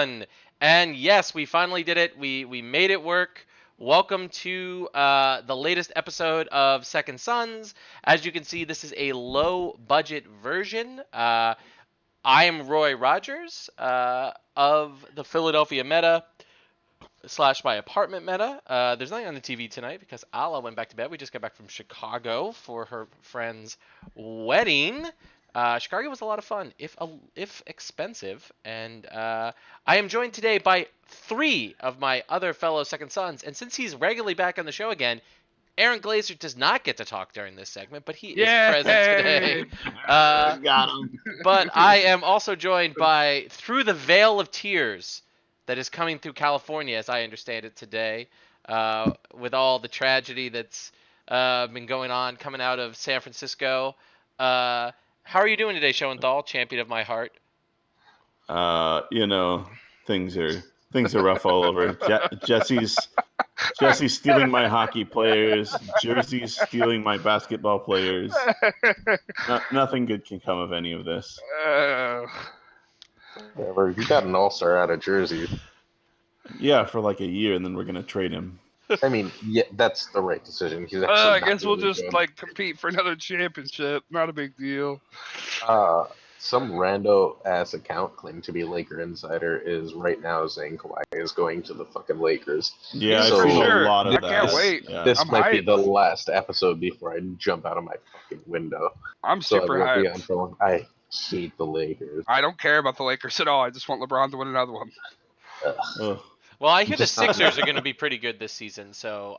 everyone. And yes, we finally did it. We made it work. Welcome to the latest episode of Second Sons. As you can see, this is a low budget version. I am Roy Rogers of the Philadelphia Meta slash my apartment meta. There's nothing on the TV tonight because Ala went back to bed. We just got back from Chicago for her friend's wedding. Chicago was a lot of fun, if expensive, and I am joined today by three of my other fellow Second Sons. And since he's regularly back on the show again, Aaron Glazer does not get to talk during this segment, but he is present today. Got him. But I am also joined by Through the Veil of Tears that is coming through California, as I understand it today, with all the tragedy that's been going on coming out of San Francisco. How are you doing today, Schoenthal, champion of my heart? Things are rough all over. Jesse's stealing my hockey players. Jersey's stealing my basketball players. Nothing good can come of any of this. Whatever. You got an all-star out of Jersey. Yeah, for like a year, and then we're gonna trade him. I mean, yeah, that's the right decision. He's actually I not guess we'll really just good. compete for another championship. Not a big deal. Some rando ass account claimed to be Laker insider is right now saying Kawhi is going to the fucking Lakers. Yeah, So- I've seen sure. a lot of I that. can't wait. Yeah. This I'm might be hyped. the last episode before I jump out of my fucking window. I'm So super I won't be on hyped. film. I hate the Lakers. I don't care about the Lakers at all. I just want LeBron to win another one. Ugh. Well, I hear the Just not- Sixers are going to be pretty good this season, so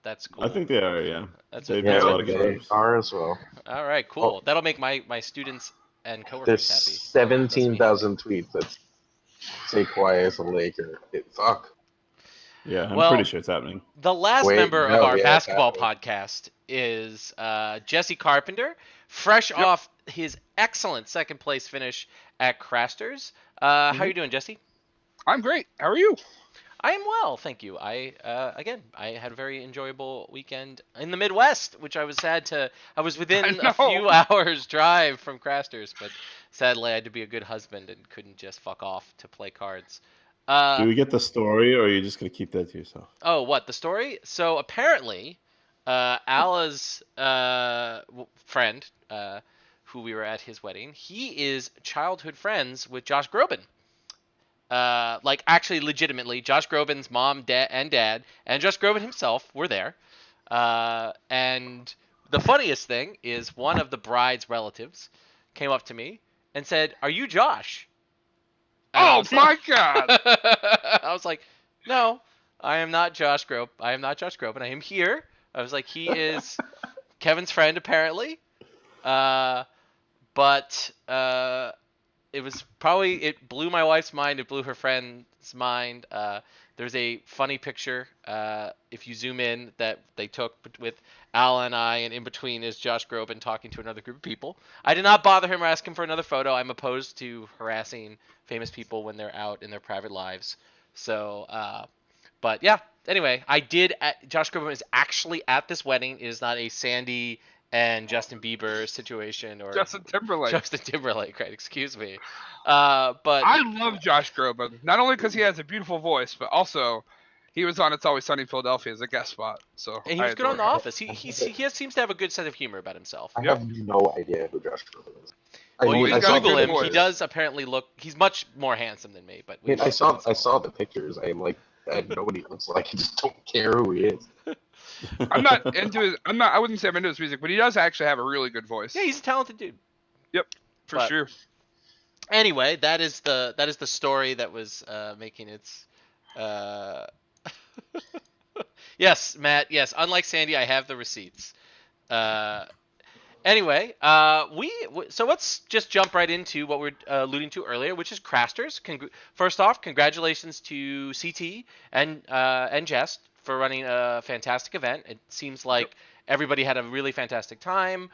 that's cool. I think they are. Yeah. That's They've Yeah, got a that's lot of good they moves. are as well. all right. Cool. That'll make my students and There's coworkers happy. 17,000 tweets that say Kawhi is a Laker. Fuck. Yeah, I'm Well- pretty sure it's happening. The last Wait, member of no, our yeah, basketball exactly. podcast is Jesse Carpenter, fresh off his excellent second place finish at Crasters. How you doing, Jesse? I'm great. How are you? I am well, thank you. I had a very enjoyable weekend in the Midwest, which I was sad to. I was within I a know. few hours drive from Crasters, but sadly I had to be a good husband and couldn't just fuck off to play cards. Do we get the story, or are you just gonna keep that to yourself? Oh, what, the story? So apparently, Ala's friend, who we were at his wedding, he is childhood friends with Josh Groban. Like, actually, legitimately, Josh Groban's mom, dad, and Josh Groban himself were there. And the funniest thing is one of the bride's relatives came up to me and said, "Are you Josh?" And I Oh was my like- god! I was like, "No, I am not Josh Groban. I am not Josh Groban. I am here." I was like, "He is Kevin's friend, apparently." But it blew my wife's mind. It blew her friend's mind. There's a funny picture, if you zoom in, that they took with Al and I, and in between is Josh Groban talking to another group of people. I did not bother him or ask him for another photo. I'm opposed to harassing famous people when they're out in their private lives. So, but yeah. Anyway, Josh Groban is actually at this wedding. It is not a Sandy and Justin Bieber situation or Justin Timberlake. Justin Timberlake, right? Excuse me. But I love Josh Groban. Not only because he has a beautiful voice, but also he was on It's Always Sunny in Philadelphia as a guest spot. So and he I was good on The adore him. Office. He seems to have a good sense of humor about himself. I Yep. have no idea who Josh Groban is. Well, you he's can got a Google good him. voice. He does apparently look. He's much more handsome than me. But I mean, I saw the pictures. I know what he looks like. I just don't care who he is. I'm not into his. I wouldn't say I'm into his music, but he does actually have a really good voice. Yeah, he's a talented dude. for but- sure. Anyway, that is the story that was making its. Yes, Matt. Yes, unlike Sandy, I have the receipts. Anyway, so let's just jump right into what we're alluding to earlier, which is Crasters. First off, congratulations to CT and Jess for running a fantastic event. It seems like everybody had a really fantastic time.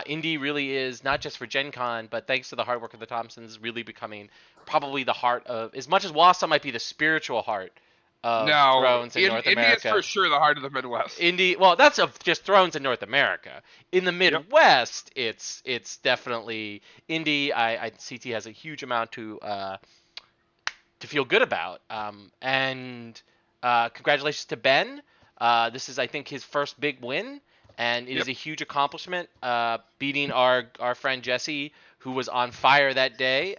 Indy really is, not just for Gen Con, but thanks to the hard work of the Thompsons, really becoming probably the heart of, as much as Wausau might be the spiritual heart of No, Thrones in North Indy is America. for sure the heart of the Midwest. Indy, well, that's of just Thrones in North America. In the Midwest, it's definitely Indy. CT has a huge amount to feel good about. And congratulations to Ben. This is, I think, his first big win, and it is a huge accomplishment. Beating our friend Jesse, who was on fire that day.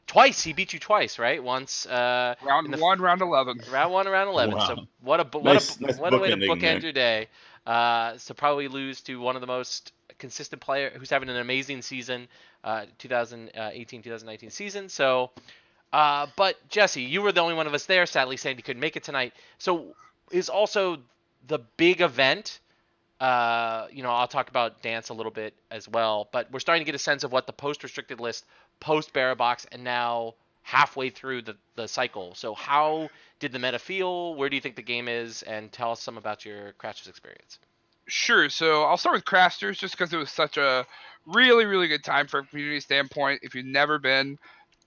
Twice, he beat you twice, right? Once Round 1, round 11. round 1, round 11. Wow. So what a Nice way to bookending, bookend Nick. your day. So probably lose to one of the most consistent player who's having an amazing season, 2018-2019 season. So, but Jesse, you were the only one of us there. Sadly, Sandy couldn't make it tonight. So is also the big event. I'll talk about dance a little bit as well, but we're starting to get a sense of what the post-restricted list, post-Barrabox, and now halfway through the cycle. So how did the meta feel? Where do you think the game is? And tell us some about your Crafters experience. Sure. So I'll start with Crafters just because it was such a really, really good time from a community standpoint. If you've never been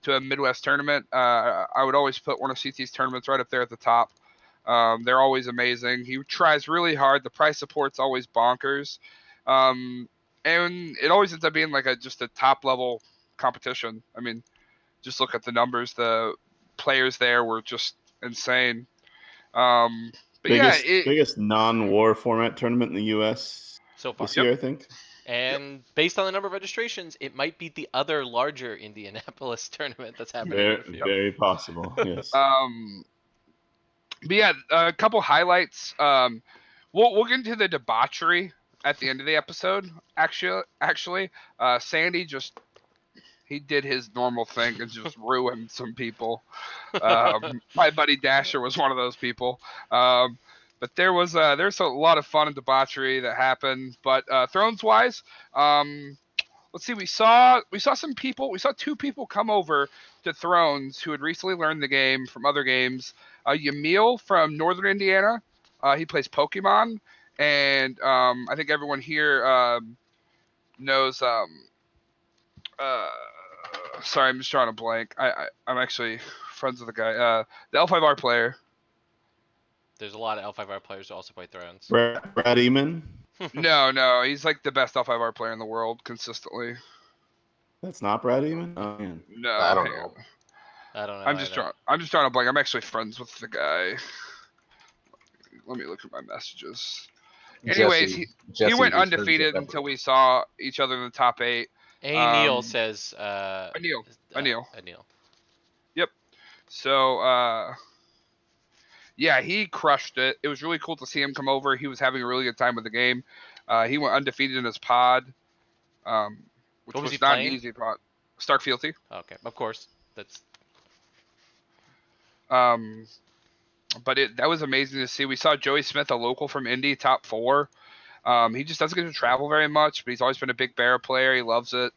to a Midwest tournament, I would always put one of CT's tournaments right up there at the top. They're always amazing. He tries really hard. The price support's always bonkers. And it always ends up being like just a top level competition. I mean, just look at the numbers. The players there were just insane. But biggest non-war format tournament in the U.S. so far this year, I think. And based on the number of registrations, it might be the other larger Indianapolis tournament that's happening. Very possible. Yes. But yeah, a couple highlights. We'll get into the debauchery at the end of the episode. Actually, Sandy he did his normal thing and just ruined some people. My buddy Dasher was one of those people. But there's a lot of fun and debauchery that happened. But Thrones wise, let's see. We saw some people. We saw 2 people come over to Thrones who had recently learned the game from other games. Yamil from Northern Indiana. He plays Pokemon, and I think everyone here knows. Sorry, I'm just drawing a blank. I'm actually friends with the guy. The L5R player. There's a lot of L5R players who also play Thrones. Brad Eamon? No, he's like the best L5R player in the world consistently. That's not Brad Eamon? Oh, man. No, I don't know. I'm just drawing a blank. I'm actually friends with the guy. Let me look at my messages. Anyways, he went undefeated until we saw each other in the top 8. Neil says. Anil. Anil. Yep. So, yeah, he crushed it. It was really cool to see him come over. He was having a really good time with the game. He went undefeated in his pod, which was not an easy pod. Stark Fealty. Okay, of course. That's. But that was amazing to see. We saw Joey Smith, a local from Indy, top 4. He just doesn't get to travel very much, but he's always been a big Bear player. He loves it.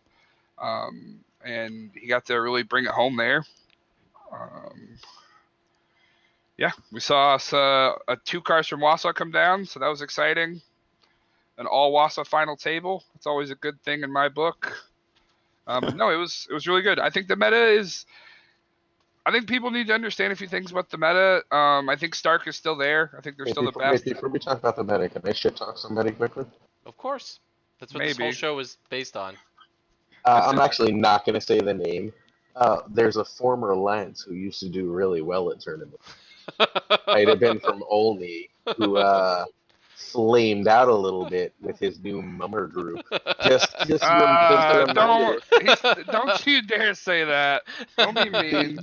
And he got to really bring it home there. Yeah, we saw 2 cars from Wausau come down, so that was exciting. An all Wausau final table. It's always a good thing in my book. No, it was really good. I think the meta is. I think people need to understand a few things about the meta. I think Stark is still there. I think they're still the best. Before we talk about the meta, can I shit talk somebody quickly? Of course. That's what this whole show is based on. I'm actually not going to say the name. There's a former Lance who used to do really well at tournaments. Might have been from Olney, who flamed out a little bit with his new Mummer group. Don't you dare say that. Don't be mean.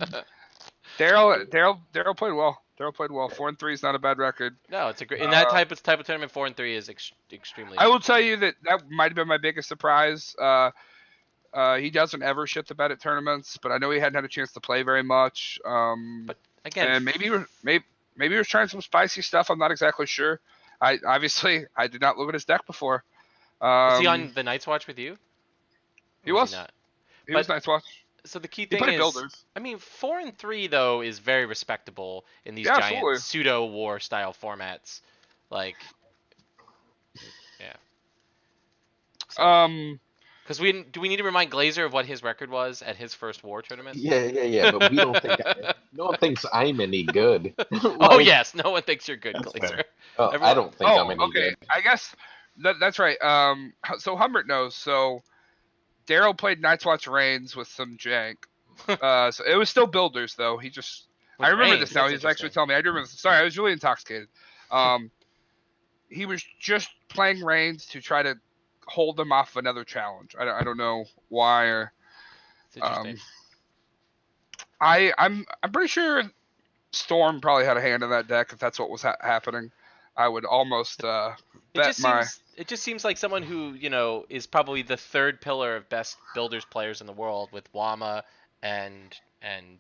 Daryl played well. 4-3 is not a bad record. No, it's a great in that type of tournament. 4-3 is extremely. I will tell you that might have been my biggest surprise. He doesn't ever shit the bed at tournaments, but I know he hadn't had a chance to play very much. But again, and maybe he was trying some spicy stuff. I'm not exactly sure. I did not look at his deck before. Was he on the Night's Watch with you? He was. He was Night's Watch. So the key thing is, builders. I mean, 4-3 though is very respectable in these giant pseudo war style formats, like, yeah. So, because do we need to remind Glazer of what his record was at his first war tournament? Yeah. But we don't think no one thinks I'm any good. Oh yes, no one thinks you're good, Glazer. I don't think I'm any good. I guess that's right. So Humbert knows. So Daryl played Night's Watch Reigns with some jank. So it was still builders though. He just With I remember range, this now. that's He's actually interesting. telling me. I do remember this. Sorry, I was really intoxicated. He was just playing Reigns to try to hold them off another challenge. I don't know why or It's interesting. um, I'm pretty sure Storm probably had a hand in that deck if that's what was happening. I would almost bet my It just seems like someone who, is probably the third pillar of best builders players in the world with Wama and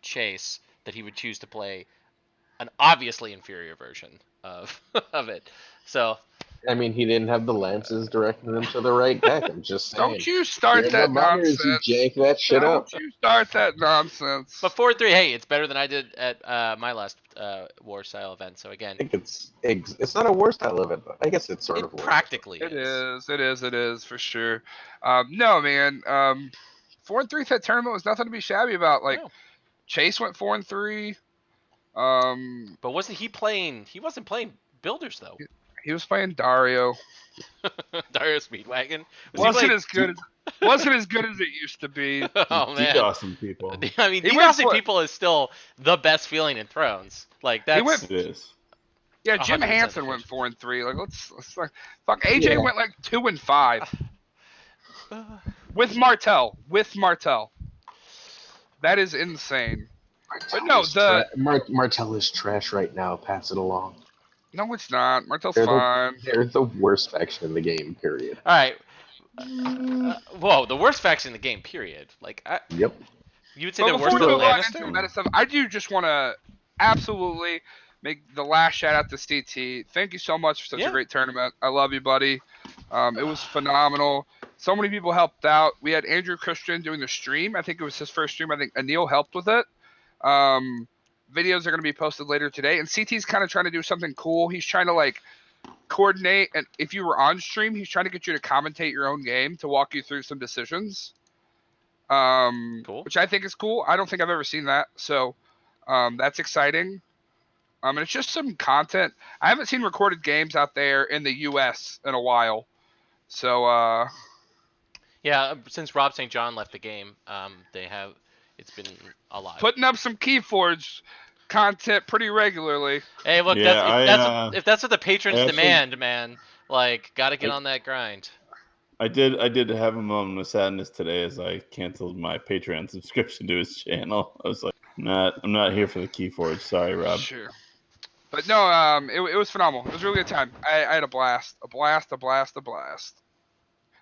Chase, that he would choose to play an obviously inferior version of of it. So I mean, he didn't have the lances directing him to the right deck. I'm just saying. don't you You're start in the that minors, you nonsense. jank that shit up. Don't you start that nonsense. but 4-3, hey, it's better than I did at my last war style event. So again, I think it's not a war style event, but I guess it's sort it of war. practically It is. is for sure. No, man. 4-3 that tournament was nothing to be shabby about. Like No. Chase went 4-3. But wasn't he playing? He wasn't playing builders though. He was playing Dario. Dario Speedwagon. Wasn't as good as it used to be. Oh man. DDoSing people. I mean, He went DDoSing for- people is still the best feeling in Thrones. Like that's. went- It is. Yeah, Jim 100% Hansen went efficient. 4-3. Like let's like, fuck. AJ Yeah. went like 2-5 with Martel. That is insane. But no, Martell is trash right now. Pass it along. No, it's not. Martel's They're fine. They're the worst faction in the game. Period. All right. Whoa, the worst faction in the game. Period. Like, Yep. you would say But they're before worse we than move on Lannister? into meta stuff, I do just want to absolutely make the last shout out to CT. Thank you so much for such Yeah. a great tournament. I love you, buddy. It was phenomenal. So many people helped out. We had Andrew Christian doing the stream. I think it was his first stream. I think Anil helped with it. Videos are going to be posted later today. And CT's kind of trying to do something cool. He's trying to like coordinate. And if you were on stream, he's trying to get you to commentate your own game to walk you through some decisions. Cool. Which I think is cool. I don't think I've ever seen that. So that's exciting. And it's just some content. I haven't seen recorded games out there in the U.S. in a while. So Yeah, since Rob St. John left the game, it's been a lot. putting up some Keyforge content pretty regularly. Hey, look, Yeah, if that's what the patrons I actually- demand, man. Like, gotta get on that grind. I did have a moment of sadness today as I canceled my Patreon subscription to his channel. I was like, I'm not here for the Keyforge. Sorry, Rob. Sure. But no, it was phenomenal. It was a really good time. I had a blast.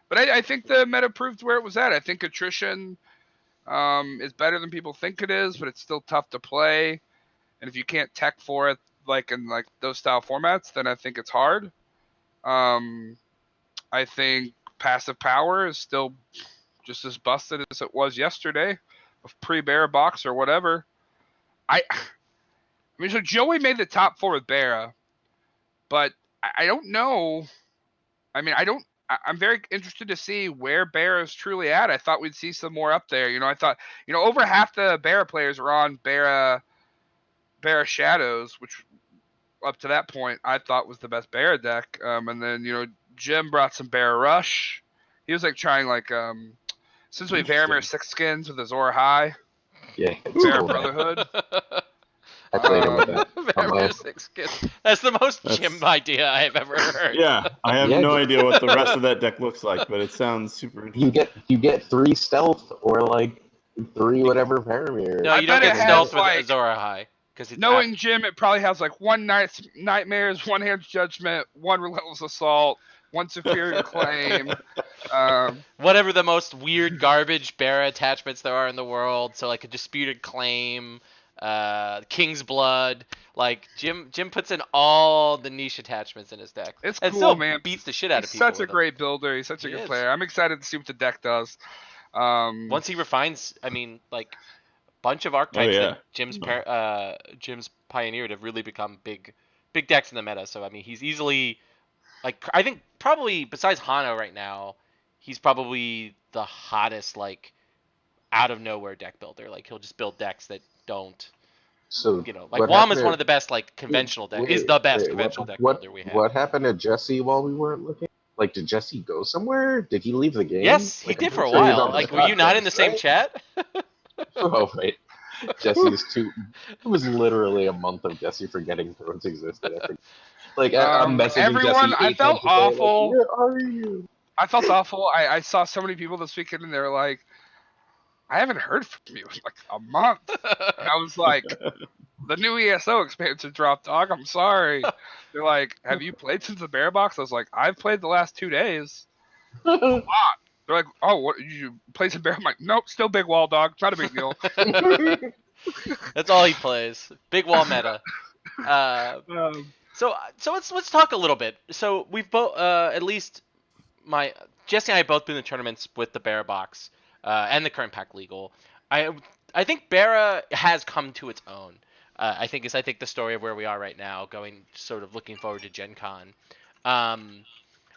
But I think the meta proved where it was at. I think attrition is better than people think it is, but it's still tough to play. And if you can't tech for it, like in like those style formats, then I think it's hard. I think passive power is still just as busted as it was yesterday, of pre-Bear box or whatever. I mean, so Joey made the top 4 with Barra, but I don't know. I mean, I'm very interested to see where Barra is truly at. I thought we'd see some more up there. I thought, over half the Barra players were on Barra Shadows, which up to that point I thought was the best Barra deck. And then, Jim brought some Barra Rush. He was like trying since we Varamir 6 skins with Azor High, Yeah. Barra Cool. Brotherhood. I played him with that. Varamir 6 skins. That's the most Jim idea I have ever heard. Yeah, I have Yeah, no just- idea what the rest of that deck looks like, but it sounds super interesting. You get 3 stealth or like 3 whatever Paramir. No, I you don't bet get it has, stealth with like- Azora High. Because Knowing Jim, it probably has like 1 Nightmares, 1 Hand's Judgment, 1 Relentless Assault, 1 Superior Claim. whatever the most weird garbage Barra attachments there are in the world. So like a Disputed Claim, King's Blood. Like Jim puts in all the niche attachments in his deck. It's and cool, still man. beats the shit out of He's people. such a with them. great builder. He's such a He good is. player. I'm excited to see what the deck does. Once he refines, I mean, like bunch of archetypes yeah. that Jim's pioneered have really become big decks in the meta. So I mean, he's easily like I think probably besides Hano right now, he's probably the hottest like out of nowhere deck builder. Like he'll just build decks that don't, So like what Wom happened is to- one of the best like conventional deck Wait, is the best wait, conventional deck what, builder we have. What happened to Jesse while we weren't looking? Like, did Jesse go somewhere? Did he leave the game? Yes, he Like, did I'm for a sure he's while. on Like, the were you not in the podcast, same right? chat? Oh, right. Jesse's too. It was literally a month of Jesse forgetting Thrones existed. I think. Like I'm messaging Everyone, Jesse I 8 times felt a day. Like, awful. where are you? I felt awful. I saw so many people this weekend, and they're like, "I haven't heard from you in like a month." And I was like, "The new ESO expansion dropped, dog. I'm sorry." They're like, "Have you played since the bear box?" I was like, "I've played the last 2 days." They're like, "Oh, what you play some bear?" I'm like, "Nope, still big wall, dog. Not a big deal." That's all he plays. Big wall meta. Uh, Um, so let's talk a little bit. So we've both at least my Jesse and I have both been in tournaments with the Barra box and the current pack legal. I I think Barra has come to its own. I think the story of where we are right now, going sort of looking forward to Gen Con.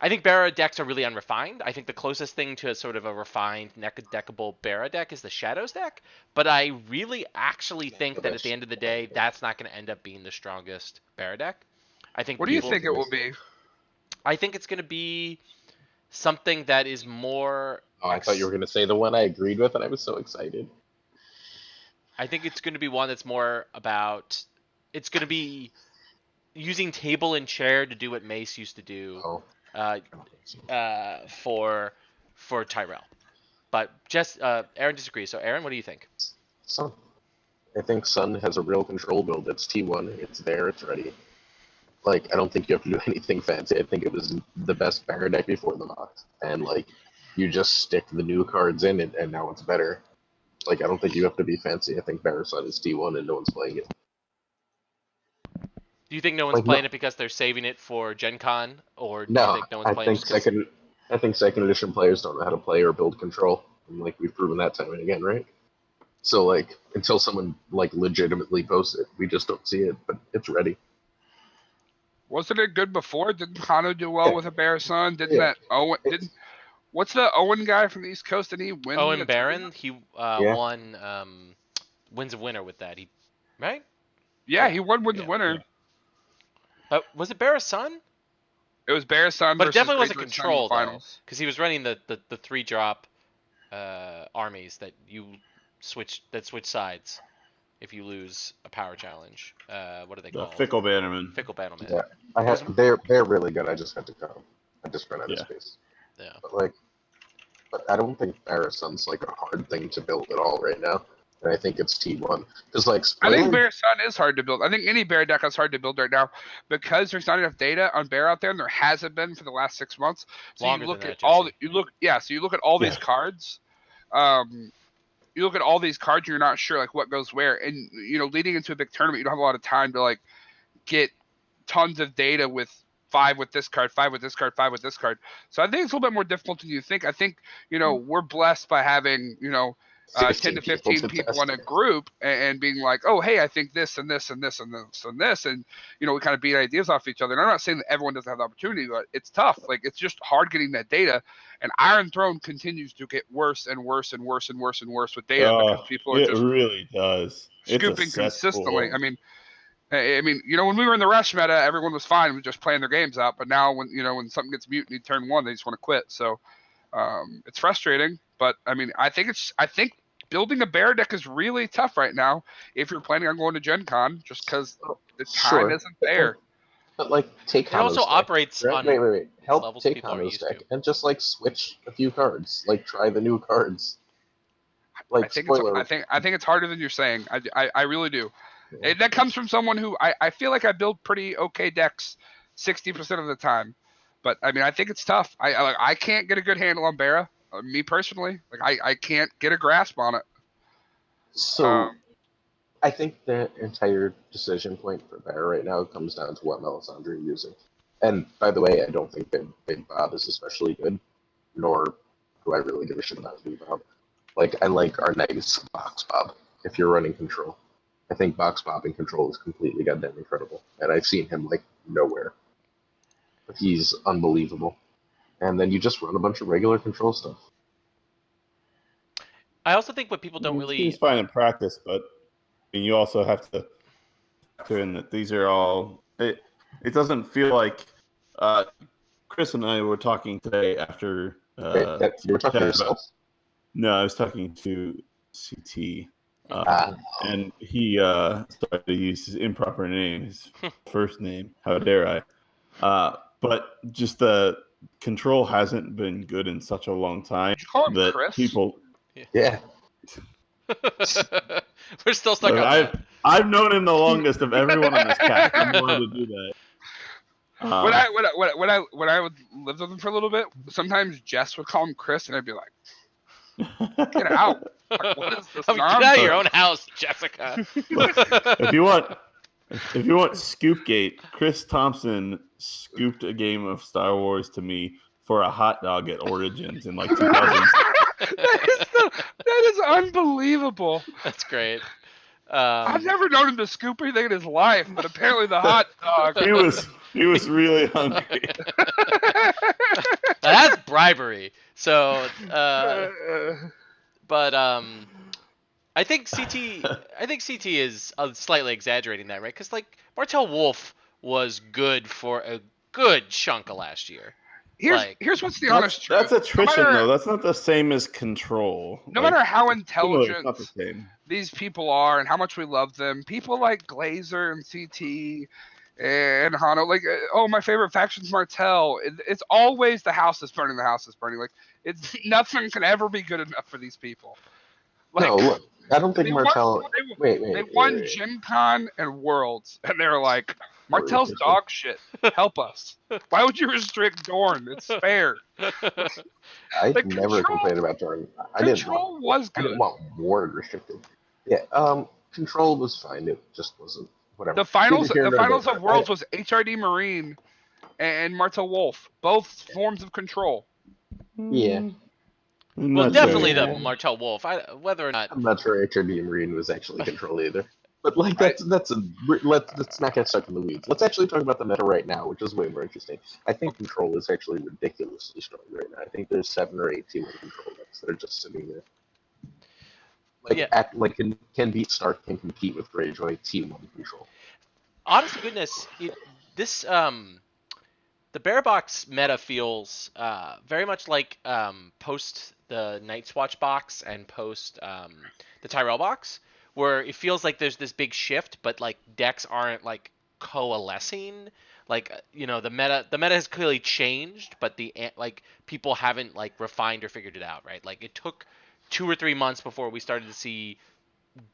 I think Barra decks are really unrefined. I think the closest thing to sort of a refined deckable Barra deck is the Shadows deck, but I really actually think that at the end of the day, that's not going to end up being the strongest Barra deck. I think what do you people. think it will be? I think it's going to be something that is more. Oh, I thought you were gonna say the one I agreed with, and I was so excited. I think it's going to be one that's more about. It's going to be using table and chair to do what Mace used to do Oh, uh, for Tyrell. But just Aaron disagrees. So Aaron, what do you think? so I think Sun has a real control build. It's T1. It's there. It's ready. Like I don't think you have to do anything fancy. I think it was the best Barra deck before the box, and like you just stick the new cards in it, and now it's better. Like I don't think you have to be fancy. I think Barra Sun is T1, and no one's playing it. Do you think no one's Like playing no, it because they're saving it for Gen Con, or do you no. think no one's playing it just because? I think second edition players don't know how to play or build control, and like we've proven that time and again, right? So like until someone like legitimately posts it, we just don't see it, but it's ready. Wasn't it good before? Didn't Kano do well Yeah, with a Bear Sun? Didn't yeah. that Owen? It's Didn't what's the Owen guy from the East Coast? Did he win Owen the Barron, tournament? he yeah. won Wins of Winter with that. He right? Yeah, Yeah, he won with the yeah. winner. But was it Barra's son? It was Bear Sun But it versus definitely wasn't Greyjoy Sun in the control though, finals. because he was running the 3-drop armies that switch sides if you lose a power challenge. What are they The called? fickle bannerman. Fickle Battleman. Yeah, I It was, have. They're really good. I just had to come. I just ran out of Yeah. space. yeah. But like, but I don't think Parasun's like a hard thing to build at all right now. And I think it's T1 because like I think spoiler. Bear Sun is hard to build. I think any Bear deck is hard to build right now because there's not enough data on Bear out there, and there hasn't been for the last 6 months. So Longer you than look at that, all. Jesse. So you look at all Yeah. these cards. Um, you look at all these cards, you're not sure like what goes where, and leading into a big tournament, you don't have a lot of time to like get tons of data with 5 with this card, 5 with this card, 5 with this card. So I think it's a little bit more difficult than you think. I think we're blessed by having 10 15 to people 15 to people in test a it. group and being like, oh hey, I think this and this and this and this and this, and we kind of beat ideas off each other. And I'm not saying that everyone doesn't have the opportunity, but it's tough. Like it's just hard getting that data. And Iron Throne continues to get worse and worse and worse and worse and worse with data because Oh, people are it just really does. It's a scooping consistently. cesspool. I mean, when we were in the rush meta, everyone was fine with just playing their games out. But now, when something gets mutiny turn 1, they just want to quit. So it's frustrating. But I mean, I think building a bear deck is really tough right now if you're planning on going to Gen Con, just because Oh, the time sure, isn't but there. take It also Hano's deck. operates Right? on Wait. Help levels take people aren't Hano's used to. deck and just like switch a few cards. Like try the new cards. I Like think it's spoiler. I think it's harder than you're saying. I really do. That comes from someone who I feel like I build pretty okay decks 60% of the time. But I mean, I think it's tough. I can't get a good handle on Barra. Me personally, like I can't get a grasp on it. So I think the entire decision point for Bear right now comes down to what Melisandre you're using. And by the way, I don't think that Big Bob is especially good, nor do I really give a shit about Big Bob. Like, I like our nice Box Bob if you're running Control. I think Box Bob in Control is completely goddamn incredible. And I've seen him, like, nowhere. But he's unbelievable. And then you just run a bunch of regular Control stuff. I also think what people don't He's really. fine in practice, but I mean, you also have to factor in that these are all. It doesn't feel like. Chris and I were talking today after. You were talking to chat about- yourself? No, I was talking to CT. And he started to use his improper name, his first name. How dare I? But just the control hasn't been good in such a long time Did you call him that Chris? people. Yeah. We're still stuck Look, on that. I've known him the longest of everyone on this cast. I'm allowed to do that. When I would live with him for a little bit, sometimes Jess would call him Chris, and I'd be like, "Get out! Like, what is this Get out of nonsense?" your own house, Jessica. Look, if you want Scoopgate, Chris Thompson scooped a game of Star Wars to me for a hot dog at Origins in like 2000. That is unbelievable. That's great. I've never known him to scoop anything in his life, but apparently the hot dog. He was really hungry. That's bribery. So, but I think CT is slightly exaggerating that, right? Because like Martell Wolf was good for a good chunk of last year. Here's what's the honest truth. That's attrition, though. That's not the same as control. No matter how It's intelligent not the same. these people are and how much we love them, people like Glazer and CT and Hano, like, oh, my favorite faction's Martell. It's always the house is burning. The house is burning. Like, it's nothing can ever be good enough for these people. Like, No, look, I don't think they Martell. They won Gen Con and Worlds, and they're like, Martell's dog shit. Help us. Why would you restrict Dorn? It's fair. I The never Control- complained about Jordan. Control was I didn't good. want Ward restricted. Yeah, Control was fine. It just wasn't whatever. The finals Neither here nor of there. Worlds was HRD Marine and Martell Wolf, both forms of Control. Yeah. I'm Well, not definitely sure. the Martell Wolf. Whether or not I'm not sure HRD Marine was actually Control either. But like let's not get stuck in the weeds. Let's actually talk about the meta right now, which is way more interesting. I think Control is actually ridiculously strong right now. I think there's 7 or 8 T1 Control decks that are just sitting there. Like Yeah. can beat Stark, can compete with Greyjoy T1 Control. honest to goodness, the Bear Box meta feels very much like post the Night's Watch box and post the Tyrell box, where it feels like there's this big shift, but like decks aren't like coalescing. Like the meta has clearly changed, but like people haven't like refined or figured it out, right? Like it took 2 or 3 months before we started to see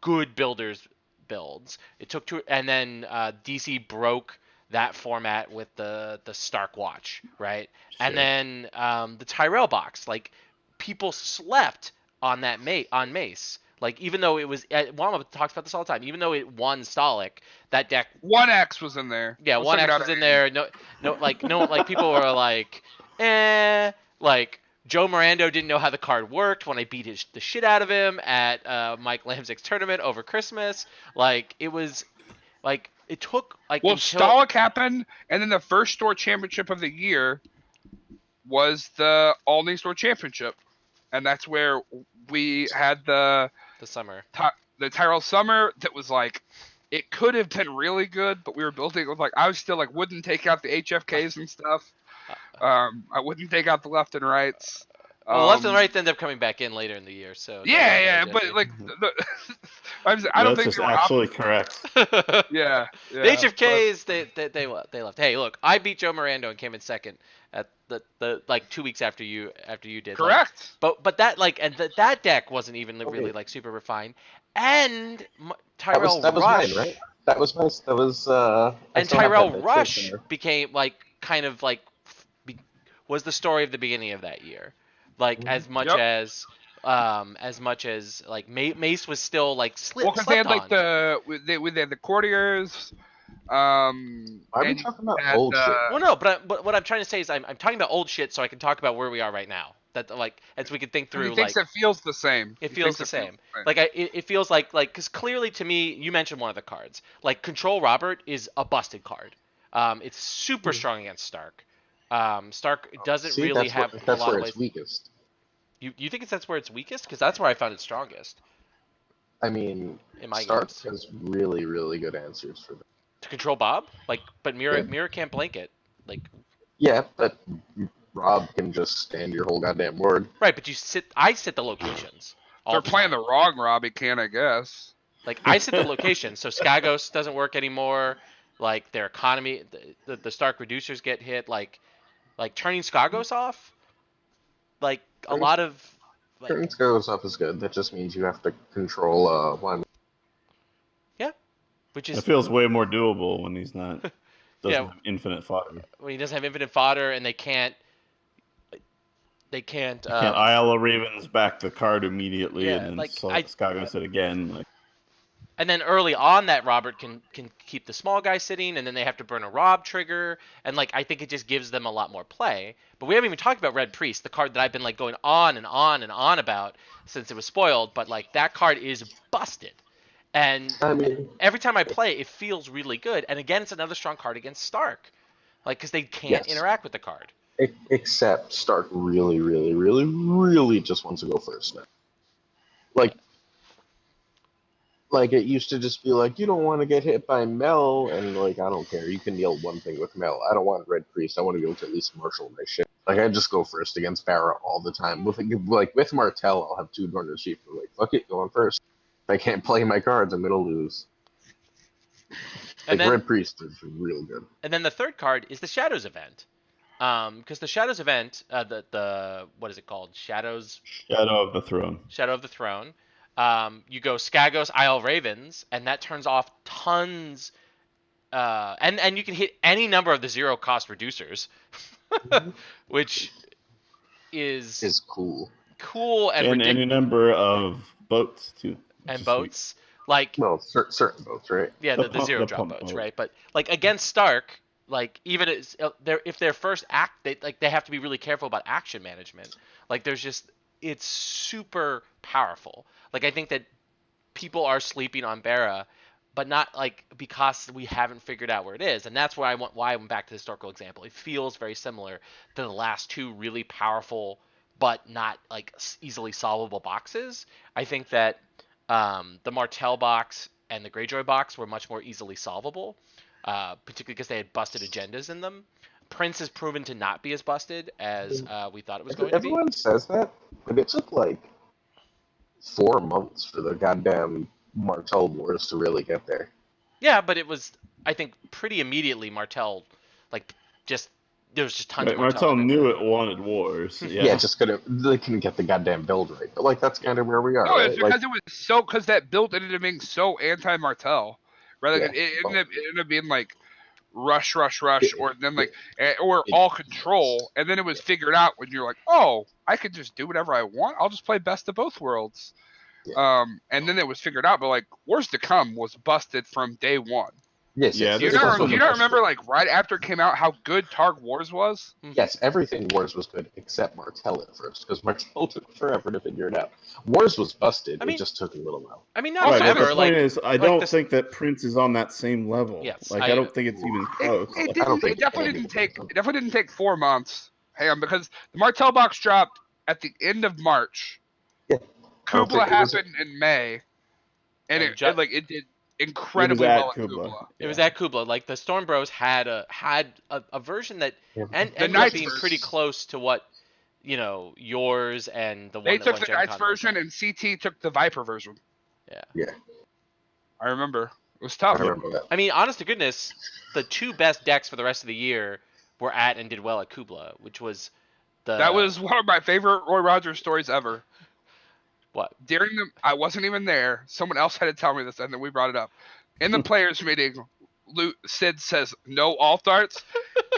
good builds. It took 2, and then DC broke that format with the Stark Watch, right? Sure. And then the Tyrell box, like people slept on that on Mace. Like even though it was, Wama talks about this all the time. Even though it won Stolic, that deck 1X was in there. yeah, Let's one talk X about was it. in there. Like people were like, like Joe Mirando didn't know how the card worked when I beat the shit out of him at Mike Lamzik's tournament over Christmas. Like it was, like it took like Well, until... Stolic happened, and then the first store championship of the year was the Aldney Store Championship, and that's where we had the summer. The Tyrell Summer that was like, it could have been really good, but we were building it with like, I was still like, wouldn't take out the HFKs and stuff. I wouldn't take out the left and rights. Well, left and right ended up coming back in later in the year, so yeah, but like, I don't think that's they were actually correct. Yeah, the HFKs they left. Hey, look, I beat Joe Mirando and came in second at the like 2 weeks after you did. Correct. Like, but that like and that deck wasn't even really like super refined. And Tyrell that was Rush, mine, right? That was and Tyrell Rush became like kind of like was the story of the beginning of that year. Like as much as like Mace was still like well, because they had like they had the courtiers. Why are we talking about old shit? Well, no, but what I'm trying to say is I'm talking about old shit so I can talk about where we are right now. That like as we can think through. He thinks like, it feels the same. It feels the same. Like it feels like because clearly to me you mentioned one of the cards. Like Control Robert is a busted card. It's super strong against Stark. Stark doesn't really have a lot of ways. That's where it's weakest. You think that's where it's weakest? Because that's where I found it strongest. I mean, in my Stark games. has really, really good answers for that. To control Bob? Like, but Mira can't blank it. Like. Yeah, but Rob can just stand your whole goddamn word. Right, but I sit the locations. all They're the playing time. the wrong Robbie can, I guess. Like I set the location, so Skagos doesn't work anymore. Like their economy, the Stark reducers get hit. Like turning Skagos off. Like a Turning, lot of like turning goes up is good. That just means you have to control one. yeah, which It is feels way more doable when he's not doesn't yeah have infinite fodder. when he doesn't have infinite fodder and they can't You can't Isle of Ravens back the card immediately and yeah then like I Skagos it again. Like and then early on that Robert can keep the small guy sitting and then they have to burn a Rob trigger and like I think it just gives them a lot more play. But we haven't even talked about Red Priest, the card that I've been like going on and on and on about since it was spoiled, but like that card is busted. And I mean, every time I play it feels really good. And again, it's another strong card against Stark. Like cuz they can't yes. interact with the card. Except Stark really, really, really, really just wants to go first now. Like it used to just be like, you don't want to get hit by Mel, and like I don't care. You can deal one thing with Mel. I don't want Red Priest. I want to be able to at least marshal my shit. Like I just go first against Barra all the time. With Martell, I'll have two Dorner Chief. I'm like, fuck it, go on first. If I can't play my cards, I'm gonna lose. And Like then Red Priest is real good. and then the third card is the Shadows event. Because the Shadows event, the what is it called? Shadow of the Throne. Shadow of the Throne. You go Skagos, Isle Ravens, and that turns off tons. And you can hit any number of the zero cost reducers, which is Cool. cool and And any ridiculous. number of boats too. which And is boats, like Well, certain boats, right? yeah, The the zero the drop pump boats, boat. right? But like against Stark, like even if their first act, they have to be really careful about action management. Like there's just it's super powerful. Like I think that people are sleeping on Barra, but not like because we haven't figured out where it is, and that's why I went back to the historical example. It feels very similar to the last two really powerful but not like easily solvable boxes. I think that the Martell box and the Greyjoy box were much more easily solvable, particularly because they had busted agendas in them. Prince has proven to not be as busted as we thought it was going to be. Everyone says that, but it took like 4 months for the goddamn Martell Wars to really get there. Yeah, but it was, I think, pretty immediately Martell, like, just there was just tons Right, of Martell. Martell knew everywhere. it wanted wars. Yeah, Yeah. just they couldn't get the goddamn build right. But like that's kind of where we are, No, right? it's because it was because that build ended up being so anti-Martell, rather than it ended up being like rush, or then like or all control, and then it was figured out when you're like, oh, I could just do whatever I want. I'll just play best of both worlds. And then it was figured out, but like Wars to Come was busted from day one. Yes, Yeah, yes. Do you It's not- also do the you not best- remember like right after it came out how good Targ Wars was? Yes, everything Wars was good except Martell at first, because Martell took forever to figure it out. Wars was busted. I mean- it just took a little while. I mean, not Also, Right, but forever. the point Like, is, I like don't this- think that Prince is on that same level. Yes, like I- I don't think it's even close. It I don't didn't. It think definitely anything didn't take. It definitely didn't take 4 months. Hang on, because the Martell box dropped at the end of March. Yeah. I don't Kubla think it was- happened in May, and And it did incredibly it was well at at Kubla. Kubla. it was at Kubla. Like the Storm Bros had a version that Yeah. ended up Knights being version. pretty close to what yours and the one They that took won the Gen Knights Con was version, like. and CT took the Viper version. Yeah. I remember. It was I tough. remember that. I mean, honest to goodness, the two best decks for the rest of the year were at and did well at Kubla, which was That was one of my favorite Roy Rogers stories ever. what? During the, I wasn't even there. Someone else had to tell me this, and then we brought it up in the players' meeting. Sid says no alt arts,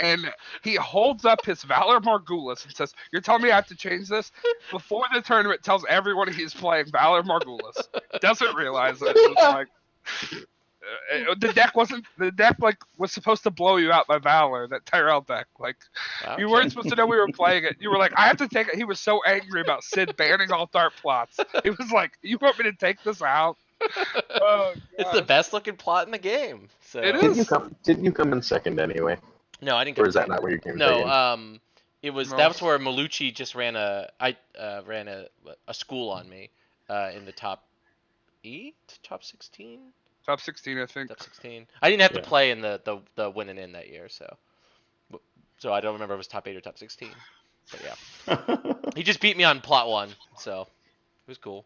and he holds up his Valor Margulis and says, "You're telling me I have to change this?" Before the tournament, tells everyone he's playing Valor Margulis. Doesn't realize it. It's like the deck like was supposed to blow you out by Valor. That Tyrell deck, like. Wow, You okay. weren't supposed to know we were playing it. You were like, I have to take it. He was so angry about Sid banning all dart plots. He was like, you want me to take this out? Oh, It's the God. best looking plot in the game. So It Didn't is. you come in second anyway? No, I didn't. Or Come is that second. not where you came No, second? it was No. that was where Malucci just ran a school on me in the top 16, Top 16, I think. top 16. I didn't have to Yeah. play in the winning in that year, so I don't remember if it was top 8 or top 16. But yeah, he just beat me on plot 1, so it was cool.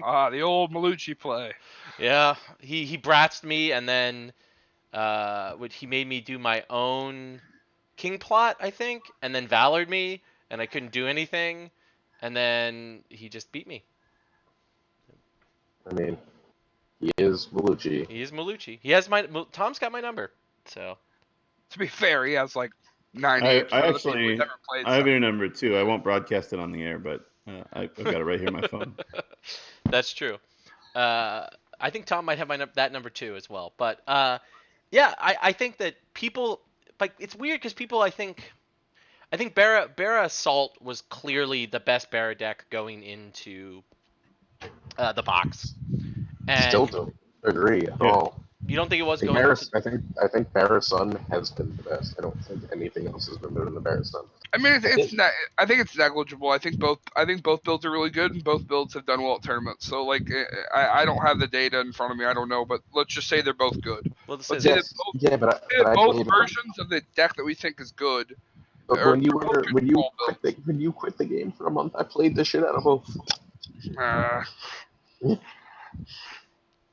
The old Malucci play. Yeah, he bratzed me, and then he made me do my own king plot, I think, and then valored me, and I couldn't do anything, and then he just beat me. I mean, he is Malucci. He is Malucci. He has Tom's got my number, so. To be fair, he has like 98% I of the people who've actually ever played. I have your number too. I won't broadcast it on the air, but I've got it right here on my phone. That's true. I think Tom might have that number too as well. But yeah, I think that people like it's weird because people I think Barra Assault was clearly the best Barra deck going into the box. And Still don't agree at Yeah. all. you don't think it was I think going Barris, into I think Barris Sun has been the best. I don't think anything else has been better than the Barris Sun. I mean, it's not. I think it's negligible. I think both builds are really good, and both builds have done well at tournaments. So like, I don't have the data in front of me. I don't know, but let's just say they're both good. well, this Let's is say Yes, that both, yeah, but I both played. versions of the deck that we think is good. But Or when you both were good when you control quit builds. when you quit the game for a month, I played the shit out of both.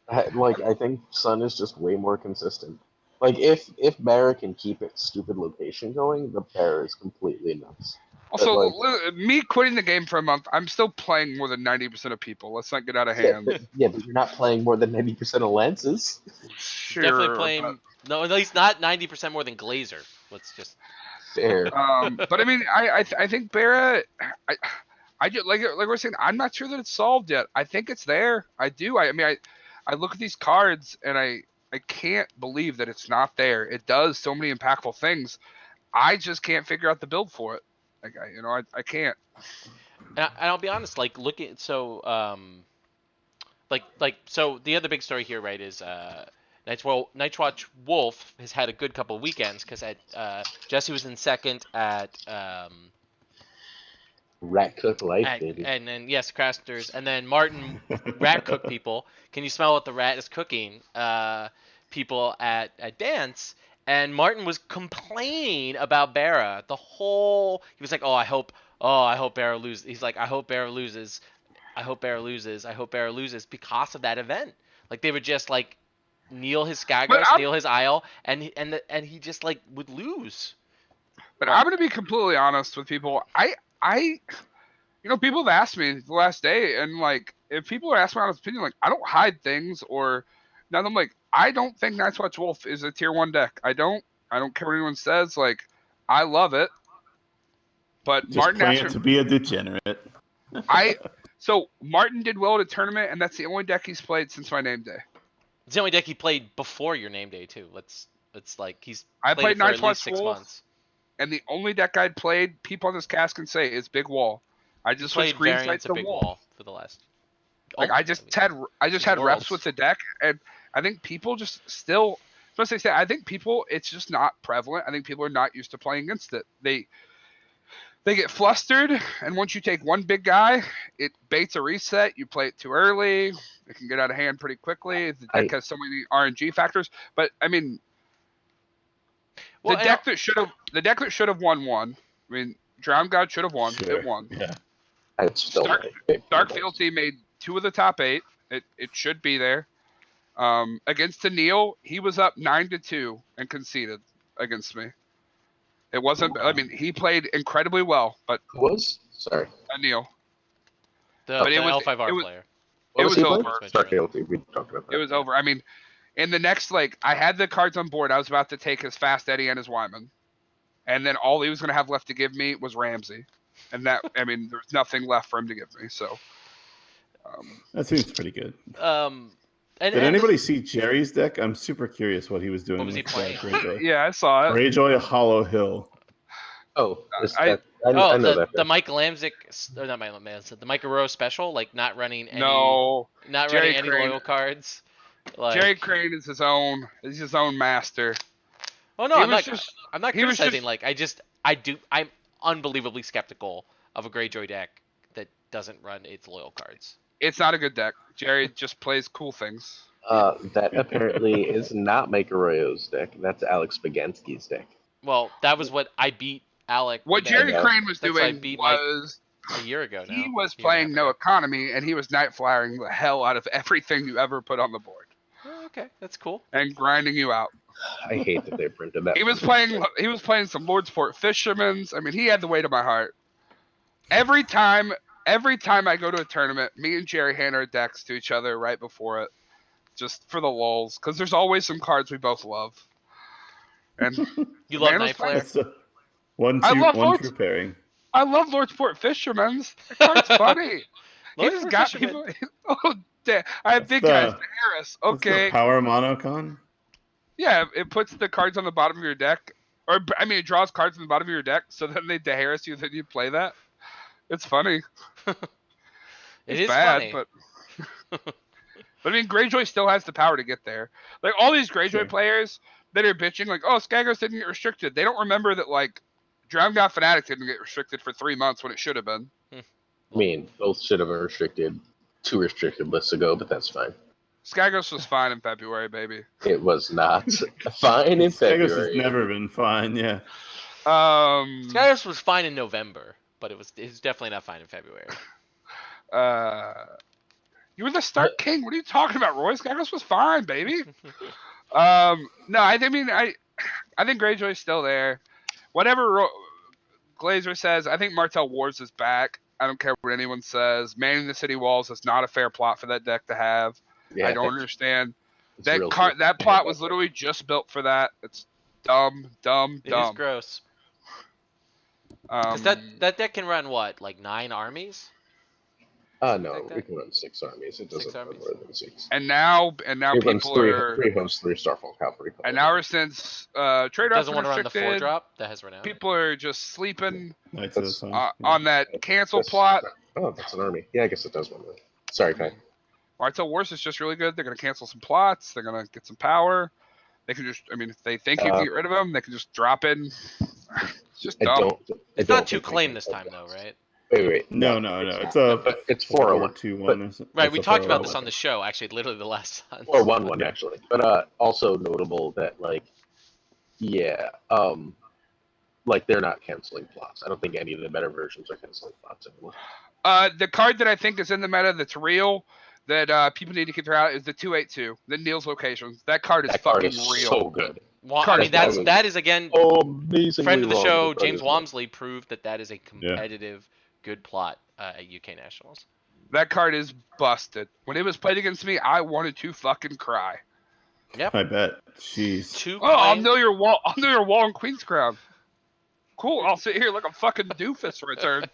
I think Sun is just way more consistent. Like if Barra can keep its stupid location going, the Barra is completely nuts. Also, like- me quitting the game for a month, I'm still playing more than 90% of people. Let's not get out of Yeah, hand. but you're not playing more than 90% of lances. Sure, definitely playing no, at least not 90% more than Glazer. Let's just Fair. but I mean, I think Barra, I just like we're saying, I'm not sure that it's solved yet. I think it's there. I do. I mean, I look at these cards and I can't believe that it's not there. It does so many impactful things. I just can't figure out the build for it. Like I can't. and I'll be honest, like looking so so the other big story here, right, is Nightwatch Wolf has had a good couple of weekends because Jesse was in second at Rat cook life, baby. and then yes, Crasters, and then Martin rat cook people. Can you smell what the rat is cooking? People at dance, and Martin was complaining about Barra the whole. He was like, I hope Barra loses. He's like, I hope Barra loses. I hope Barra loses. I hope Barra loses because of that event. Like they would just like kneel his Skagos, kneel his Isle, and he just like would lose. But I'm gonna be completely honest with people. People have asked me the last day, and like, if people are asking my honest opinion, like, I don't hide things or nothing. Like, I don't think Night's Watch Wolf is a tier 1 deck. I don't care what anyone says. Like, I love it. But Just Martin playing asked it to be a degenerate. So Martin did well at a tournament, and that's the only deck he's played since my name day. It's the only deck he played before your name day too. It's like he's I played it played for at Night's Watch least 6 Wolf, months. and the only deck I'd played, people on this cast can say, is Big Wall. I just Played switched green variants sight of to Big wall. Wall for the last. Like I just had Worlds. reps with the deck, and I think people just still. Especially say, I think people, it's just not prevalent. I think people are not used to playing against it. They get flustered, and once you take one big guy, it baits a reset. You play it too early. It can get out of hand pretty quickly. The deck has so many RNG factors. But I mean, the deck that should have won. I mean, Drowned God should have won. Sure. It won. Yeah. It's still Dark Fealty made 2 of the top 8. It should be there. Against Anil, he was up 9-2 and conceded against me. It wasn't. I mean, he played incredibly well, but Who was? Sorry. Anil. the but it was- L5R it was- player. What was he over. playing? Dark Fealty. We talked about that. It was over. I mean, in the next, like, I had the cards on board. I was about to take his Fast Eddie and his Wyman. And then all he was going to have left to give me was Ramsey. And that, I mean, there was nothing left for him to give me. So. That seems pretty good. And Did anybody see Jerry's deck? I'm super curious what he was doing. What was he with, playing? Greyjoy. Yeah, I saw it. Greyjoy Hollow Hill. Oh, I know that. the Mike Lamzik, or not Mike Lamzik, the Mike Aurora special, like not running any, No. not Jerry running any Crane. loyal cards. Like, Jerry Crane is his own master. oh no, he I'm was not. just- I'm not he was criticizing. just- Like, I'm unbelievably skeptical of a Greyjoy deck that doesn't run its loyal cards. It's not a good deck. Jerry just plays cool things. That apparently is not Mike Arroyo's deck. That's Alex Spagansky's deck. Well, that was what I beat Alec. What with. Jerry know. Crane was That's why I doing beat Mike. was a year ago now. He was year and a playing half no ago. economy, and he was night flying the hell out of everything you ever put on the board Oh, okay, that's cool. and grinding you out. I hate that they printed that. He was playing some Lordsport Fishermen's. I mean, he had the weight of my heart. Every time I go to a tournament, me and Jerry hand our decks to each other right before it, just for the lulz, because there's always some cards we both love. And You the love man was Night playing- Flare? That's a one I two love one Lords- true pairing. I love Lordsport Fishermen's. That card's funny. He Lord just for got Fisherman. people. Oh, damn. I have That's big the- guys. Harris. That's the Okay. power monocon. Yeah, it puts the cards on the bottom of your deck. Or, I mean, it draws cards from the bottom of your deck, so then they Harris you, then you play that. It's funny. It It's is bad, funny. but I mean, Greyjoy still has the power to get there. Like, all these Greyjoy Sure. players that are bitching, like, oh, Skagos didn't get restricted. They don't remember that, like, Drowned Out Fanatic didn't get restricted for 3 months when it should have been. I mean, both should have been restricted 2 restricted lists ago, but that's fine. Skagos was fine in February, baby. It was not fine in Skagos has February. never been fine. Yeah. Skagos was fine in November, but it was definitely not fine in February. You were the Stark King. What are you talking about, Roy? Skagos was fine, baby. No, I think Greyjoy's still there. Whatever Glazer says, I think Martell Wars is back. I don't care what anyone says. Manning the city walls is not a fair plot for that deck to have. Yeah, I don't understand. it's real That plot was literally just built for that. It's dumb. It is gross. Because that deck can run what, like 9 armies? No, like that? we can run 6 armies. It doesn't run armies? more than 6. And now It runs people 3 are. 3 hosts, 3 Starfall Cavalry. And now ever since trade Doesn't option want to run the restricted, 4-drop that has renown. people are just sleeping Knights of the That's- Sun. Yeah. on that cancel That's- plot. Oh, that's an army. Yeah, I guess it does one. Sorry, Kai. Martell Wars is just really good. They're going to cancel some plots. They're going to get some power. They can just, I mean, if they think you can get rid of them, they can just drop in. It's just I dumb. don't. It's not 2 claim this time, though, right? Wait. No. It's a But it's 401. 4-2-1. Right, we talked about this on the show, actually, literally the last time. Or 1-1 actually. But also notable that like they're not canceling plots. I don't think any of the better versions are canceling plots anymore. The card that I think is in the meta that's real, that people need to keep out, is the 282, the Neil's Locations. That card is That card fucking is real. so good. Well, I Card mean, is that is again, Oh, amazing. friend of the show, James Wamsley, proved that is a competitive, good plot at UK Nationals. That card is busted. When it was played against me, I wanted to fucking cry. I bet. Jeez. 2 Oh, I'll claim. know your wall. I'll know your wall in Queen's Crown. Cool. I'll sit here like a fucking doofus for a turn.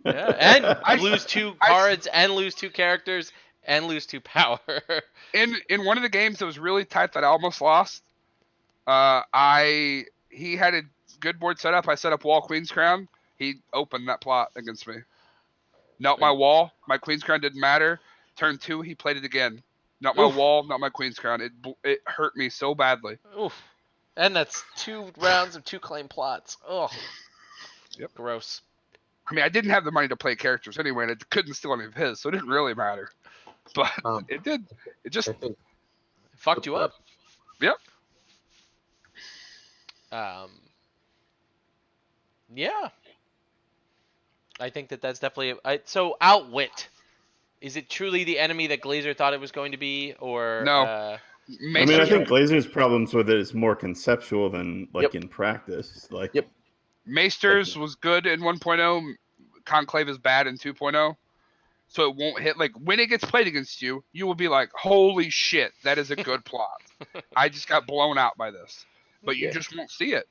Yeah, and I- lose 2 I- cards, and lose 2 characters, and lose 2 power. In one of the games that was really tight that I almost lost, he had a good board set up. I set up wall Queen's Crown. He opened that plot against me. Not my wall. My Queen's Crown didn't matter. Turn 2, he played it again. Not my Oof. wall. Not my Queen's Crown. It hurt me so badly. Oof. And that's 2 rounds of 2 claim plots. Ugh. Yep. Gross. I mean, I didn't have the money to play characters anyway, and I couldn't steal any of his, so it didn't really matter. But it did. It just I think Fucked you up. Yep. Yeah. I think that's definitely so outwit. Is it truly the enemy that Glazer thought it was going to be, or No. I mean, I think Glazer's problems with it is more conceptual than like in practice. Like, Yep. Maesters was good in 1.0. Conclave is bad in 2.0. So it won't hit. Like, when it gets played against you, you will be like, holy shit, that is a good plot. I just got blown out by this. But you Yeah. just won't see it.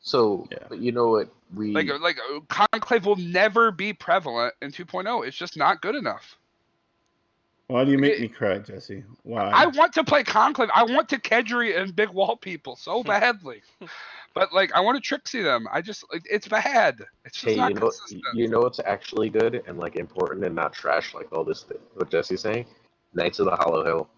so. Yeah. But you know what? Like Conclave will never be prevalent in 2.0. It's just not good enough. why do you make me cry, Jesse? Why? I want to play Conclave. I want to Kedri and Big Wall people so badly. But, like, I want to Trixie them. I just, like, it's bad. It's just Hey, not consistent. you know what's actually good and like important and not trash like all this what Jesse's saying? Knights of the Hollow Hill.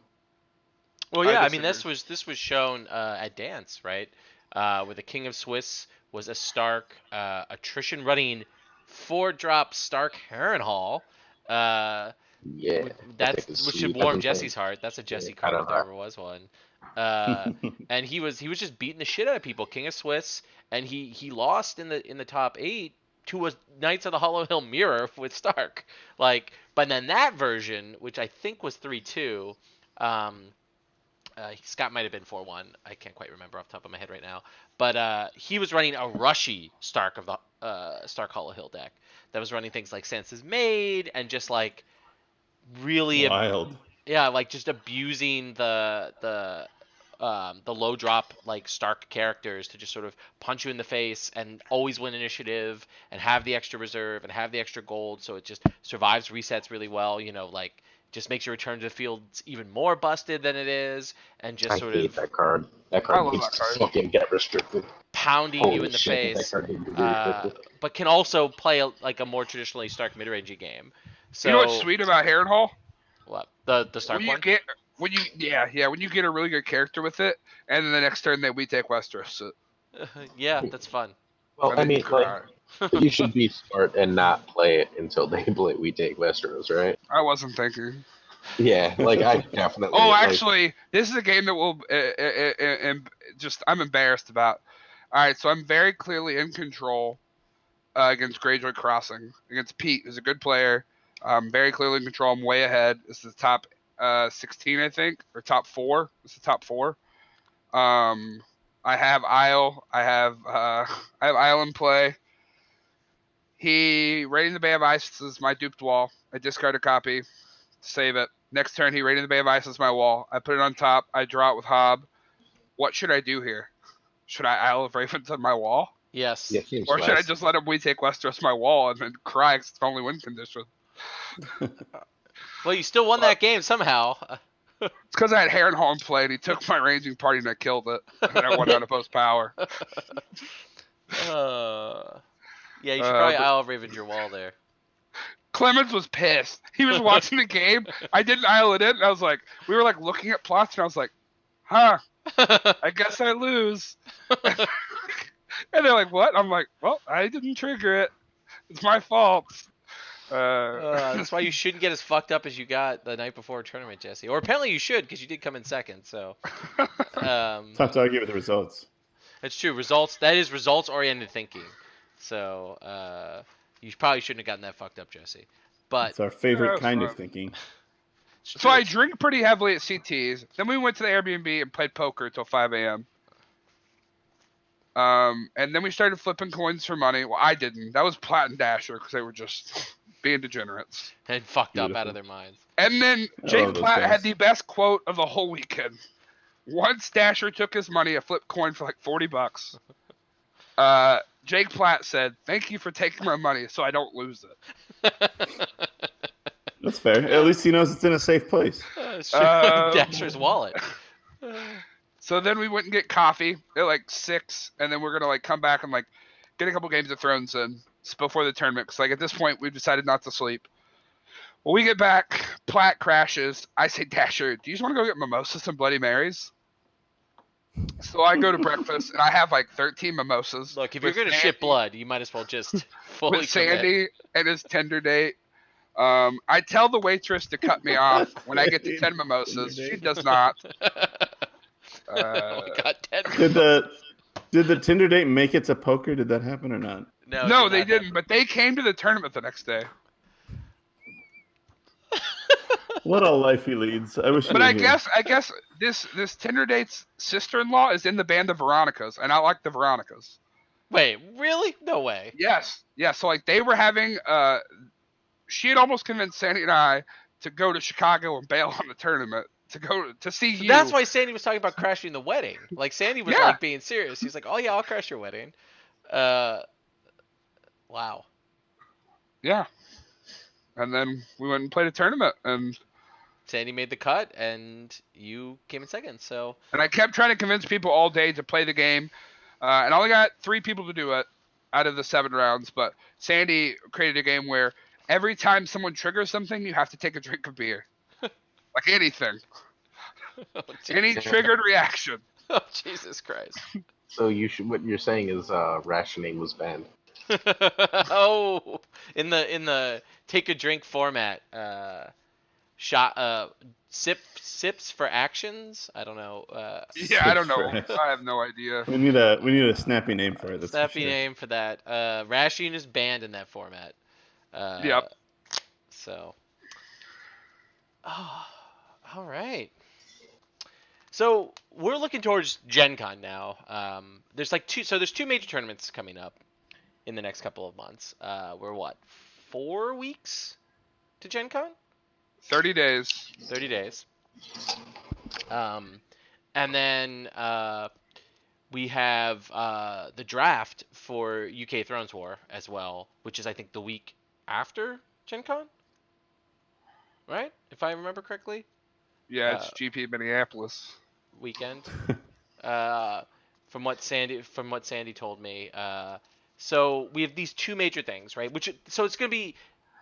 Well, I yeah. I mean, disagree. this was shown at Dance, right? Where the King of Swiss was a Stark attrition running 4-drop Stark Harrenhal. Yeah. That's which should warm Jesse's heart. That's a Jesse I card don't if there know. ever was one. And he was just beating the shit out of people. King of Swiss, and he lost in the top 8 to a Knights of the Hollow Hill mirror with Stark. Like, but then that version, which I think was 3-2, Scott might have been 4-1. I can't quite remember off the top of my head right now. But he was running a rushy Stark of the Stark Hollow Hill deck that was running things like Senses Made and just like really Wild. yeah, like just abusing the low drop like Stark characters to just sort of punch you in the face and always win initiative and have the extra reserve and have the extra gold, so it just survives resets really well. You know, like just makes your return to the field even more busted than it is, and just I sort hate of that card. That I card love needs that to card. fucking get restricted. pounding Holy you in the shit, face. that card needs to be restricted. But can also play like a more traditionally Stark mid-rangey game. So You know what's sweet about Harrenhal? what the Stark When you one? get when you when you get a really good character with it, and then the next turn we take Westeros. So, Yeah, that's fun. Well, and I then you mean, like, cry. but you should be smart and not play it until they play We Take Westeros, right? I wasn't thinking. Yeah, like I definitely. Oh, like, actually, this is a game that will just I'm embarrassed about. All right, so I'm very clearly in control against Greyjoy Crossing against Pete, who's a good player. Very clearly in control. I'm way ahead. This is the top 16, I think, or top 4. This is the top 4. I have Isle. I have Isle in play. He Raiding the Bay of Ice is my duped wall. I discard a copy, save it. Next turn, he Raiding the Bay of Ice is my wall. I put it on top. I draw it with Hob. What should I do here? Should I Isle of Ravens on my wall? Yes. yeah, seems Or should I nice. just let him We Take Westeros my wall and then cry 'cause it's my only win condition? Well, you still won that game somehow. It's because I had Harrenhal in play and he took my ranging party and I killed it. And I won unopposed power. Yeah, you should probably but- Isle of Ravens your wall there. Clemens was pissed. He was watching the game. I didn't Isle it in. And I was like, we were like looking at plots and I was like, huh, I guess I lose. And they're like, what? I'm like, well, I didn't trigger it. It's my fault. That's why you shouldn't get as fucked up as you got the night before a tournament, Jesse. Or apparently you should, because you did come in second. So Tough to argue with the results. it's true. Results. That is results-oriented thinking. So you probably shouldn't have gotten that fucked up, Jesse. But It's our favorite that's kind of fine. thinking. it's So I true. drink pretty heavily at CT's. Then we went to the Airbnb and played poker till 5 a.m. And then we started flipping coins for money. Well, I didn't. That was Platt and Dasher because they were just being degenerates. And fucked up out Beautiful. of their minds. And then I Jake love those Platt guys. had the best quote of the whole weekend. Once Dasher took his money, a flip coin for like $40. Jake Platt said, "Thank you for taking my money, so I don't lose it." That's fair. At least he knows it's in a safe place. It's true. Dasher's wallet. So then we went and get coffee at like 6, and then we're gonna like come back and like get a couple games of Thrones in before the tournament. Cause like at this point we've decided not to sleep. Well, we get back, Platt crashes. I say, Dasher, do you just want to go get mimosas and Bloody Marys? So I go to breakfast and I have like 13 mimosas. Look, if you're with gonna Sandy- shit blood, you might as well just fully with commit. Sandy and his Tinder date. I tell the waitress to cut me off when I get to 10 mimosas. Tinder She date. does not. Oh my god, 10 Did the Tinder date make it to poker? Did that happen or not? No, did they not didn't, happen. but they came to the tournament the next day. What a life he leads. I wish. he But were I here. guess this Tinder date's sister-in-law is in the band of Veronicas, and I like the Veronicas. Wait, really? No way. Yes, yeah. So like they were having, she had almost convinced Sandy and I to go to Chicago and bail on the tournament to go to see you. That's why Sandy was talking about crashing the wedding. Like Sandy was Yeah. like being serious. He's like, "Oh yeah, I'll crash your wedding." Wow. Yeah. And then we went and played a tournament, and Sandy made the cut, and you came in second. So I kept trying to convince people all day to play the game, and I only got 3 people to do it out of the 7 rounds. But Sandy created a game where every time someone triggers something, you have to take a drink of beer, like anything, any triggered reaction. Oh, Jesus Christ. So what you're saying is rationing was banned. Oh, in the take a drink format, sips for actions. I don't know. Yeah, I don't know. Sips for- I have no idea. We need a snappy name for it. That's Snappy for sure. name for that. Rashian is banned in that format. Yep. So. Oh, all right. So we're looking towards Gen Con now. There's two major tournaments coming up in the next couple of months. We're what, 4 weeks to Gen Con? 30 days. 30 days. And then we have the draft for UK Thrones War as well, which is I think the week after Gen Con, right? If I remember correctly. Yeah, it's GP Minneapolis. Weekend. From what Sandy told me. So we have these two major things, right? So it's going to be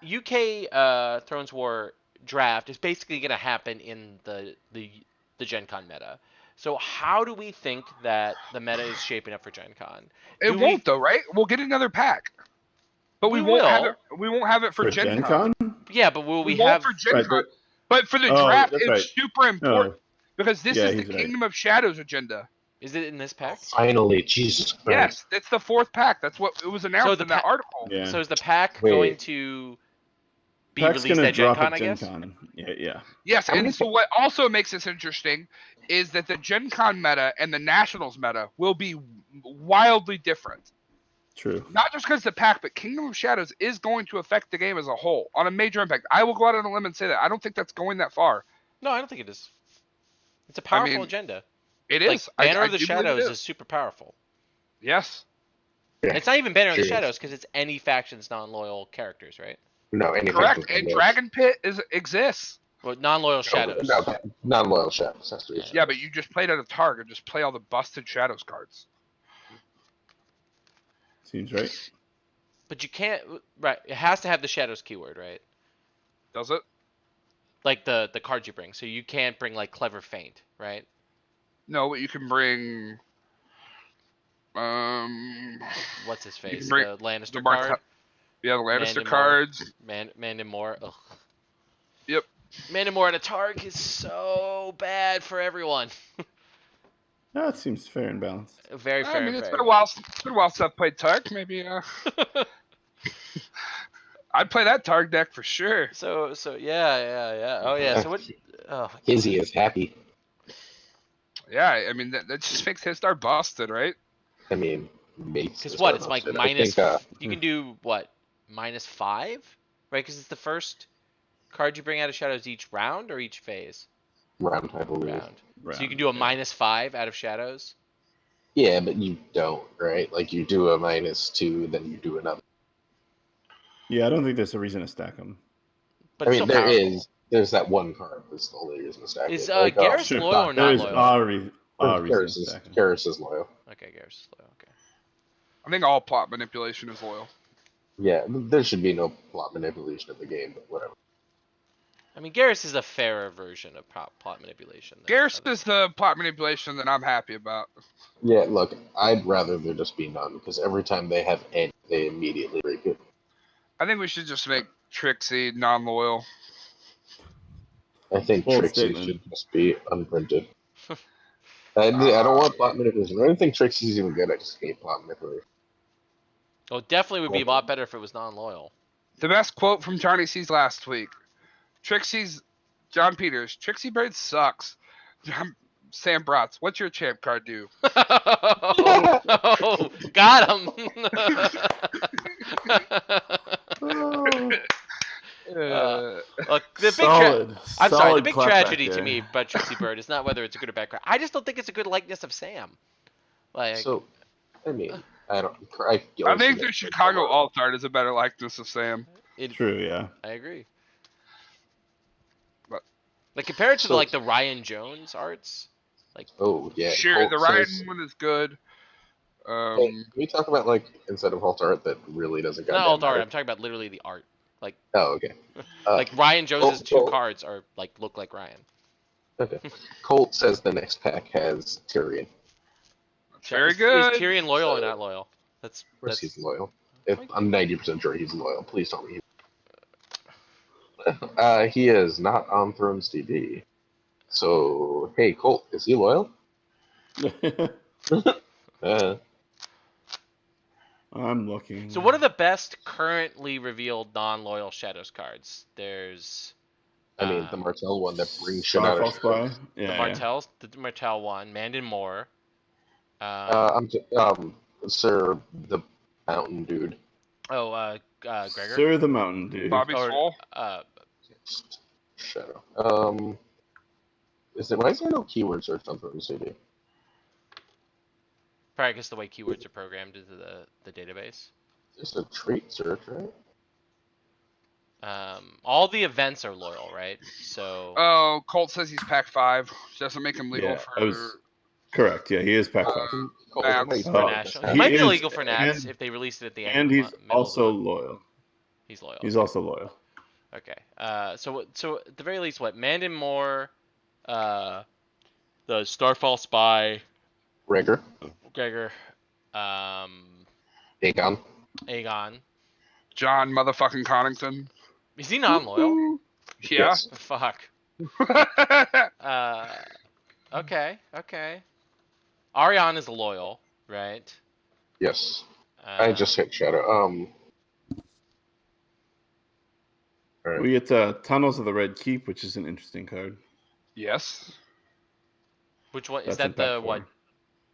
UK Thrones War draft is basically going to happen in the Gen Con meta. So how do we think that the meta is shaping up for Gen Con? It won't though, right? We'll get another pack, but we won't have it. We won't have it for Gen Con. Yeah, but will we won't have for Gen Con? But for the draft, it's right. super important because this is the he's right. Kingdom of Shadows agenda. Is it in this pack? Finally, Jesus Christ. Yes, it's the 4th pack. That's what it was announced in that article. Yeah. So is the pack going to be Pack's released at Gen Con, I guess? Yeah. Yes, and so what also makes this interesting is that the Gen Con meta and the Nationals meta will be wildly different. True. Not just because the pack, but Kingdom of Shadows is going to affect the game as a whole on a major impact. I will go out on a limb and say that. I don't think that's going that far. No, I don't think it is. It's a powerful agenda. It is. Like, Banner of the Shadows is super powerful. Yes. Yeah. It's not even Banner of the Shadows because it's any faction's non-loyal characters, right? No, any correct. And Dragon Pit exists. Well, non-loyal Shadows. No, non-loyal Shadows. That's the Yeah, but you just played at a target. Just play all the busted Shadows cards. Seems right. But you can't. Right. It has to have the Shadows keyword, right? Does it? Like the cards you bring. So you can't bring like Clever Feint, right? No, but you can bring. What's his face? Bring The Lannister card. Yeah, the Lannister cards. Mandon Moore. Ugh. Yep. Mandon Moore at a target is so bad for everyone. No, it seems fair and balanced. Very fair. I mean, it's been a while since I've played Targ. Maybe. I'd play that Targ deck for sure. So yeah. Oh yeah. So what? Oh. Izzy is happy. Yeah, I mean that just makes his star busted, right? I mean, because what? It's like minus. You can do what? -5, right? Because it's the first card you bring out of Shadows each round or each phase. Round, I believe. So you can do a -5 out of Shadows. Yeah, but you don't, right? Like you do a -2, then you do another. Yeah, I don't think there's a reason to stack them. But I mean, there's that one card that's the only reason to stack it. Is Garrus loyal or not loyal? Garrus is loyal. Okay, Garrus is loyal. Okay. I think all plot manipulation is loyal. Yeah, there should be no plot manipulation of the game, but whatever. I mean, Garrus is a fairer version of plot manipulation. Garrus is the plot manipulation that I'm happy about. Yeah, look, I'd rather there just be none, because every time they have any, they immediately break it. I think we should just make Trixie non-loyal. I think Trixie should just be unprinted. I don't want plot manipulation. I don't think Trixie's even good. I just hate plot manipulation. Well, it definitely would be a lot better if it was non-loyal. The best quote from Johnny C's last week. John Peters, Trixie Bird sucks. Sam Bratz, what's your champ card do? Oh, got him. Look, the big tragedy to me about Trixie Bird is not whether it's a good or bad card. I just don't think it's a good likeness of Sam. Like, so, I mean, I think the Chicago alt art is a better likeness of Sam. True, yeah. I agree. Like compared to the Ryan Jones arts, like sure, Colt the Ryan one is good. Can we talk about instead of alt art that really doesn't go? Not alt art. I'm talking about literally the art. Like okay. Like Ryan Jones's two cards are look like Ryan. Okay. Colt says the next pack has Tyrion. Very good. Is Tyrion loyal or not loyal? Of course he's loyal. I'm 90% sure he's loyal. Please tell me. He is not on Thrones TV. So, hey, Colt, is he loyal? I'm looking. So what are the best currently revealed non-loyal Shadows cards? There's I mean, the Martell one that brings shit out of Starfall Spy? shadows. the Martell one, Mandan Moore. Sir, the mountain dude. Gregor. Sir the Mountain Dude. Bobby Or Soul. Shadow. Why is there no keyword search on Throne CD? probably because the way keywords are programmed into the database. Just a trait search, right? All the events are loyal, right? So Oh, Colt says he's Pack 5. Doesn't make him legal Yeah, for. I was correct. Yeah, he is Pac 5. Colt, Nats. I know you for played national, this he he might be is- illegal for Nats and- if they released it at the end. And of the he's middle of the also month. loyal. He's loyal. He's also loyal. Okay. So at the very least, what Mandan Moore, the Starfall Spy, Gregor, Gregor, Aegon. Aegon. John motherfucking Connington. Is he non-loyal? Yeah. Yes. Fuck. Okay. Arion is loyal, right? Yes. I just hit Shadow. Alright. We get Tunnels of the Red Keep, which is an interesting card. Yes. Which one is That's in that? The pack what? 4.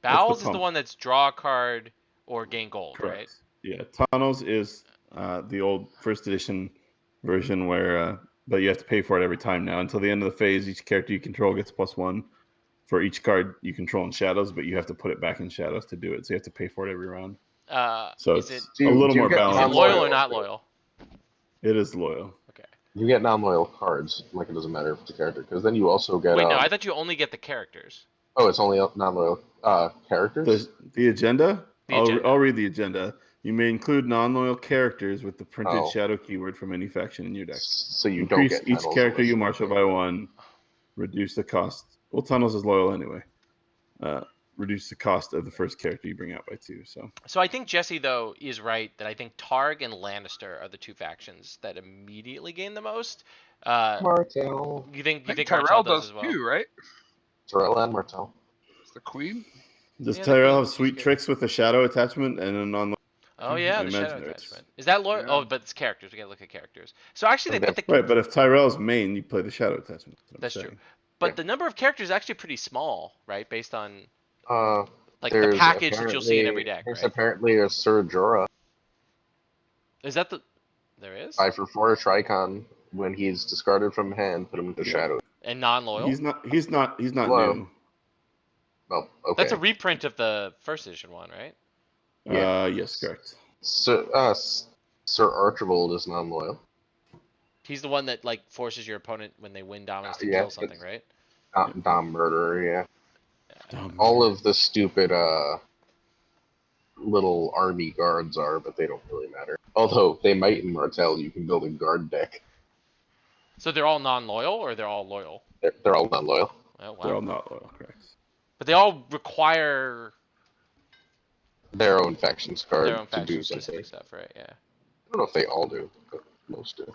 Bowels is the pump. one that's draw a card or gain gold, right? Correct. Yeah, Tunnels is the old first edition version where, but you have to pay for it every time now. Until the end of the phase, each character you control gets +1 for each card you control in Shadows, but you have to put it back in Shadows to do it. So you have to pay for it every round. So Is it's it a little more is it balanced. loyal or not loyal? It is loyal. Okay. You get non-loyal cards, like it doesn't matter if it's a character, because then you also get. Wait, no, I thought you only get the characters. Oh, it's only non-loyal characters. The agenda. The agenda. I'll read the agenda. You may include non-loyal characters with the printed Oh. shadow keyword from any faction in your deck. So you don't Increase get each tunnels character unless you marshal by 1. Reduce the cost. Well, Tunnels is loyal anyway. Reduce the cost of the first character you bring out by 2. So I think Jesse though is right that I think Targ and Lannister are the two factions that immediately gain the most. Martell. You think I think Martell Tyrell does does as well? too, right? Tyrell and Martell. It's the queen. Does Yeah, Tyrell the have queen, sweet she's good. tricks with a shadow attachment and a non? Oh yeah, I the imagine shadow there is. attachment. Is that loyal? Yeah. Oh, but it's characters. We gotta look at characters. So actually, Okay. Right, but if Tyrell's main, you play the shadow attachment. That's true. saying. But Yeah. the number of characters is actually pretty small, right? Based on like the There's package that you'll see in every deck, There's right? apparently a Sir Jorah Is that the? There is. 5/4 Tricon. When he's discarded from hand, put him into Yeah. shadow. And non-loyal. He's not Hello. new. Oh, okay. That's a reprint of the first edition one, right? Yeah. Yes, correct. Sir Archibald is non-loyal. He's the one that like forces your opponent when they win dominance to Yeah, kill something, right? Dom Murderer, yeah. Dumb. All of the stupid little army guards are, but they don't really matter. Although they might in Martell, you can build a guard deck. So they're all non-loyal or they're all loyal? They're all non-loyal. Oh, wow. They're all not loyal, correct. But they all require Their own factions card their own to do faction something. specific stuff, right? Yeah. I don't know if they all do, but most do.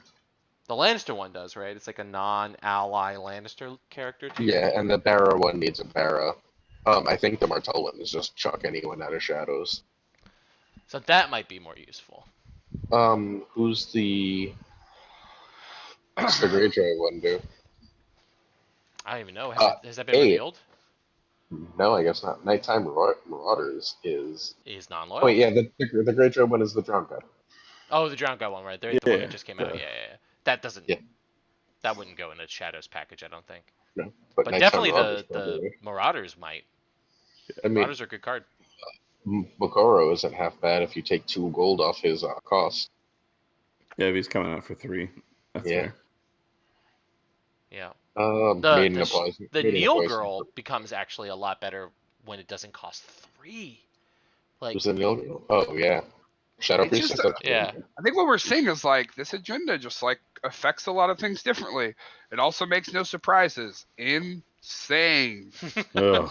The Lannister one does, right? It's like a non-ally Lannister character too. Yeah, and the Barra one needs a Barra. I think the Martell one is just chuck anyone out of shadows. So that might be more useful. Who's what's the Greyjoy one do? I don't even know. Has that been hey. revealed? No, I guess not. Nighttime Marauders is. Is non-loyal? Oh, yeah, the Greyjoy one is the Drowned God. Oh, the Drowned God one, right? There's the one that just came out. Yeah. Yeah. That doesn't. Yeah. That wouldn't go in the Shadows package, I don't think. No, But Nighttime definitely Marauders the probably. Marauders might. I mean, Marauders are a good card. Mokoro isn't half bad if you take 2 gold off his cost. Yeah, if he's coming out for 3. That's Yeah. fair. Yeah. Maiden of Poison. The Maiden of Neil Poison. Girl becomes actually a lot better when it doesn't cost 3. Like, Who's the Neil Girl? Oh, yeah. Shadow It's Priest. just instead of- yeah. I think what we're seeing is like this agenda just like affects a lot of things differently. It also makes no surprises. Insane. Ugh,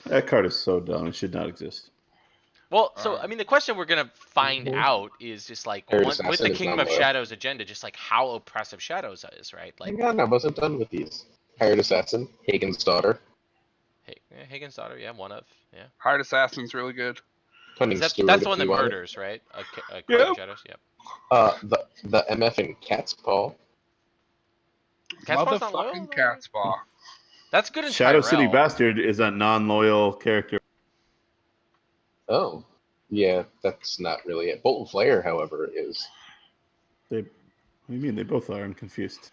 that card is so dumb. It should not exist. Well, so I mean, the question we're gonna find out is just like Harry with Assassin the is Kingdom not of loyal. Shadows agenda, just like how oppressive Shadows is, right? Like, Hang on, I wasn't done with these. Hired assassin, Hagen's daughter. Hagen's daughter, yeah, one of, yeah. Hired Assassin's really good. Cunning That's Steward, the one if that you want. murders, right? Yeah. Cunning Shadows, yep. The MF in Cat's Paw. Catspaw's not loyal? Motherfucking Catspaw. That's good in Shadow Tyrell. City Bastard is a non-loyal character. Oh, yeah, that's not really it. Bolton Flare, however, is What do you mean? They both are. I'm confused.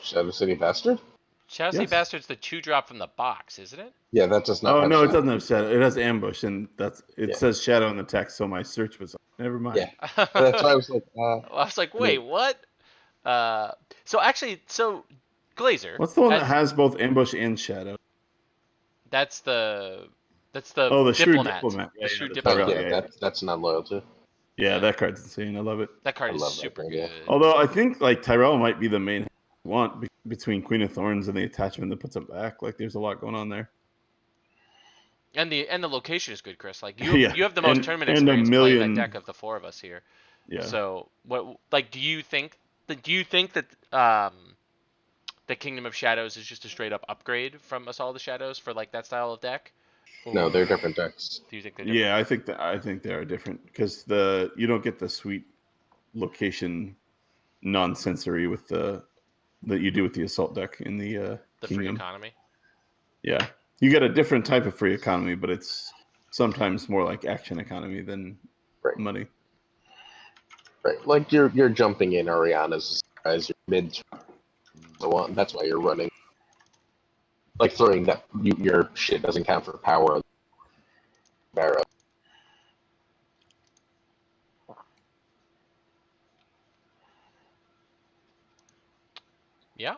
Shadow City Bastard. Shadow City Yes. Bastard's the 2-drop from the box, isn't it? Yeah, that does not. Oh have no, it Shadow. doesn't have shadow. It has ambush, and it Yeah. says shadow in the text. So my search was never mind. Yeah. That's why I was like, I was like, wait, what? So Glazer. What's the one that has both ambush and shadow? That's the Oh, the Shrewd diplomat. Diplomat. The Shrewd oh, Diplomat. yeah, that's not loyal too. Yeah, that card's insane. I love it. That card I is love that super card, yeah. good. Although I think like Tyrell might be the main want between Queen of Thorns and the attachment that puts him back. Like there's a lot going on there. And the location is good, Chris. Like you Yeah, you have the most and- tournament and a experience playing million- that deck of the 4 of us here. Yeah. So what do you think that the Kingdom of Shadows is just a straight up upgrade from Assault of the Shadows for like that style of deck? No, they're different decks. Do you think they're different? Yeah, I think they are different because you don't get the sweet location nonsensory with that you do with the assault deck in the The free Kingdom. economy. Yeah, you get a different type of free economy, but it's sometimes more like action economy than Right. money. Right, like you're jumping in Ariana's as your mid, so on. That's why you're running. Like throwing that your shit doesn't count for power. Barrow. Yeah.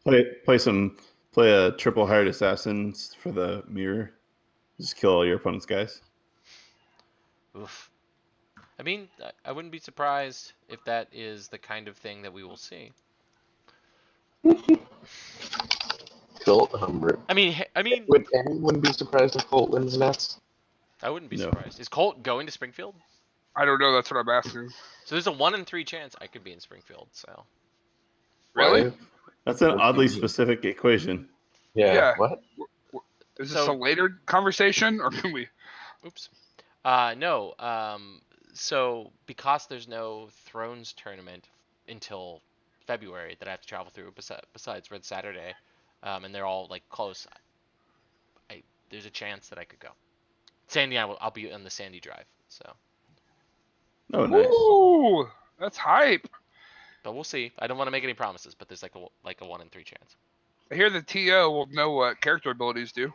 Play a triple hired assassins for the mirror. Just kill all your opponent's guys. Oof. I mean, I wouldn't be surprised if that is the kind of thing that we will see. Colt, I mean, would anyone be surprised if Colt wins Nets? I wouldn't be No. surprised. Is Colt going to Springfield? I don't know. That's what I'm asking. So there's a 1 in 3 chance I could be in Springfield. So Really? That's an oddly specific equation. Yeah. Yeah. What? Is this So- a later conversation, or can we? oops. No. So because there's no Thrones tournament until February that I have to travel through, besides Red Saturday, and they're all like close, there's a chance that I could go. Sandy, I'll be on the Sandy Drive. So, Oh, nice. Ooh, that's hype. but we'll see. I don't want to make any promises, but there's like a 1 in 3 chance. I hear the TO will know what character abilities do.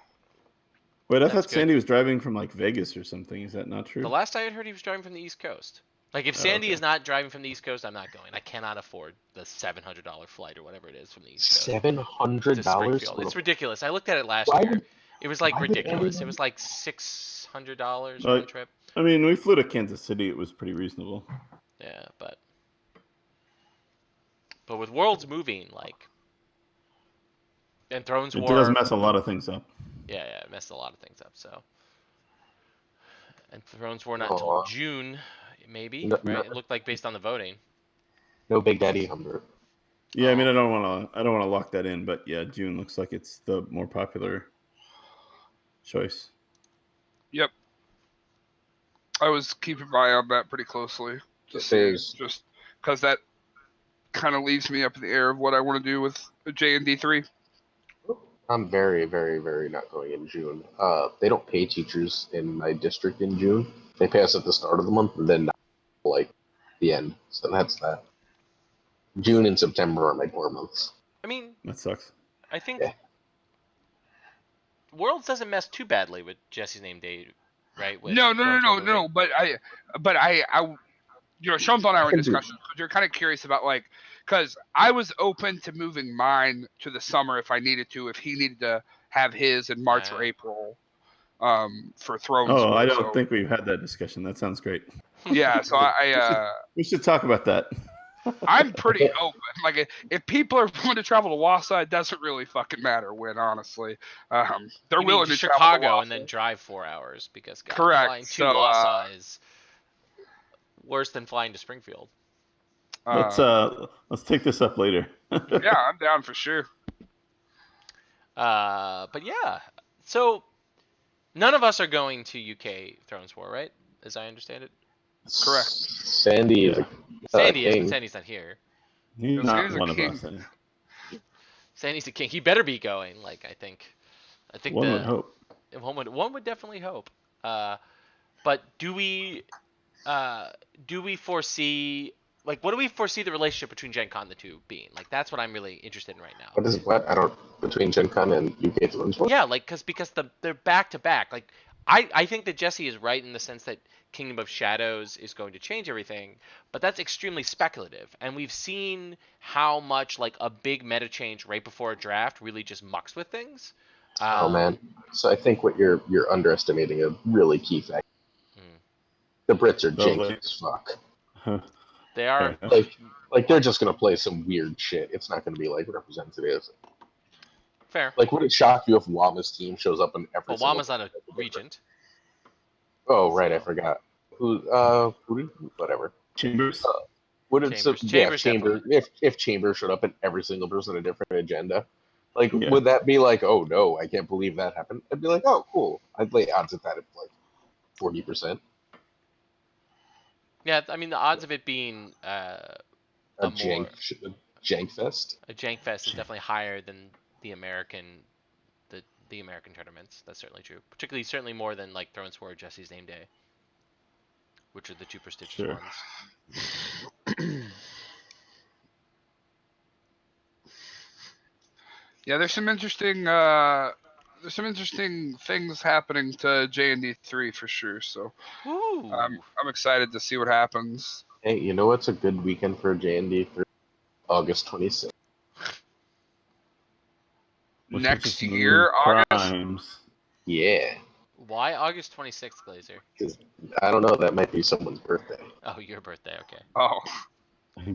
Wait, I That's thought good. Sandy was driving from like Vegas or something. Is that not true? The last I had heard, he was driving from the East Coast. Like if Oh, Sandy okay. is not driving from the East Coast, I'm not going. I cannot afford the $700 flight or whatever it is from the East Coast. $700. To Springfield. It's ridiculous. I looked at it last Why year. would- It was like why would ridiculous. It anyone- was like $600 Like- round trip. I mean, we flew to Kansas City. It was pretty reasonable. Yeah, but with Worlds moving, like, and Thrones It War, does mess a lot of things up. yeah, it messed a lot of things up. So, and Thrones War not until Aw. June, maybe. No- Right? no. It looked like based on the voting. No Big Daddy Humbert. Yeah, I mean, Oh. I don't want to lock that in, but yeah, June looks like it's the more popular choice. Yep. I was keeping my eye on that pretty closely to It see, is. just because that kind of leaves me up in the air of what I want to do with J&D3. I'm very, very, very not going in June. They don't pay teachers in my district in June. They pay us at the start of the month and then like the end. So that's that. June and September are my poor months. I mean, That sucks. I think Yeah. Worlds doesn't mess too badly with Jesse's name day, right? With No. Thrones War moving. But I, you know, Sean and I were in discussion because you're kind of curious about like, because I was open to moving mine to the summer if I needed to, if he needed to have his in March or Yeah. April, for Thrones. Oh, War, I don't so- think we've had that discussion. That sounds great. Yeah, so We should talk about that. I'm pretty open. Like, if people are willing to travel to Wausau, it doesn't really fucking matter when, honestly. They're You mean willing to travel Chicago to and then Wausau. drive 4 hours because God, Correct, flying to so, Wausau is worse than flying to Springfield. Let's take this up later. Yeah, I'm down for sure. But yeah, so none of us are going to UK Thrones War, right? As I understand it. Correct. Sandy is a Sandy is, king. but Sandy's not here. He's He's not a one of king. us. Sandy's the king. He better be going. Like I think One would hope. one would definitely hope. But do we foresee what do we foresee the relationship between Gen Con and the two being? Like that's what I'm really interested in right now. What? I don't. Between Gen Con and UK Thrones War? Yeah, like because they're back to back. Like I think that Jesse is right in the sense that Kingdom of Shadows is going to change everything, but that's extremely speculative. And we've seen how much like a big meta change right before a draft really just mucks with things. Oh man. So I think what you're underestimating a really key factor. Hmm. The Brits are Lovely. janky as fuck. They are Like they're just gonna play some weird shit. It's not gonna be like representative. fair. Like, would it shock you if Wama's team shows up in every? But Wama's not a regent. Oh right, I forgot. Whatever. Chambers. Would it? Chambers If Chambers showed up in every single person a different agenda, like, Yeah. would that be like, oh no, I can't believe that happened? I'd be like, oh cool. I'd lay odds at that at like 40%. Yeah, I mean the odds of it being A more- jank fest. a jank fest is definitely higher than the American the American tournaments. That's certainly true. Certainly more than like Thrones War or Jesse's Name Day, which are the two prestigious Sure. ones. Yeah, there's some interesting things happening to J&D3 for sure. So Ooh. I'm excited to see what happens. Hey, you know what's a good weekend for J&D for August 26th? Which Next is year, August. Crimes. Yeah, Why August 26th, Glazer? because I don't know, that might be someone's birthday. Oh, your birthday. Okay. Oh,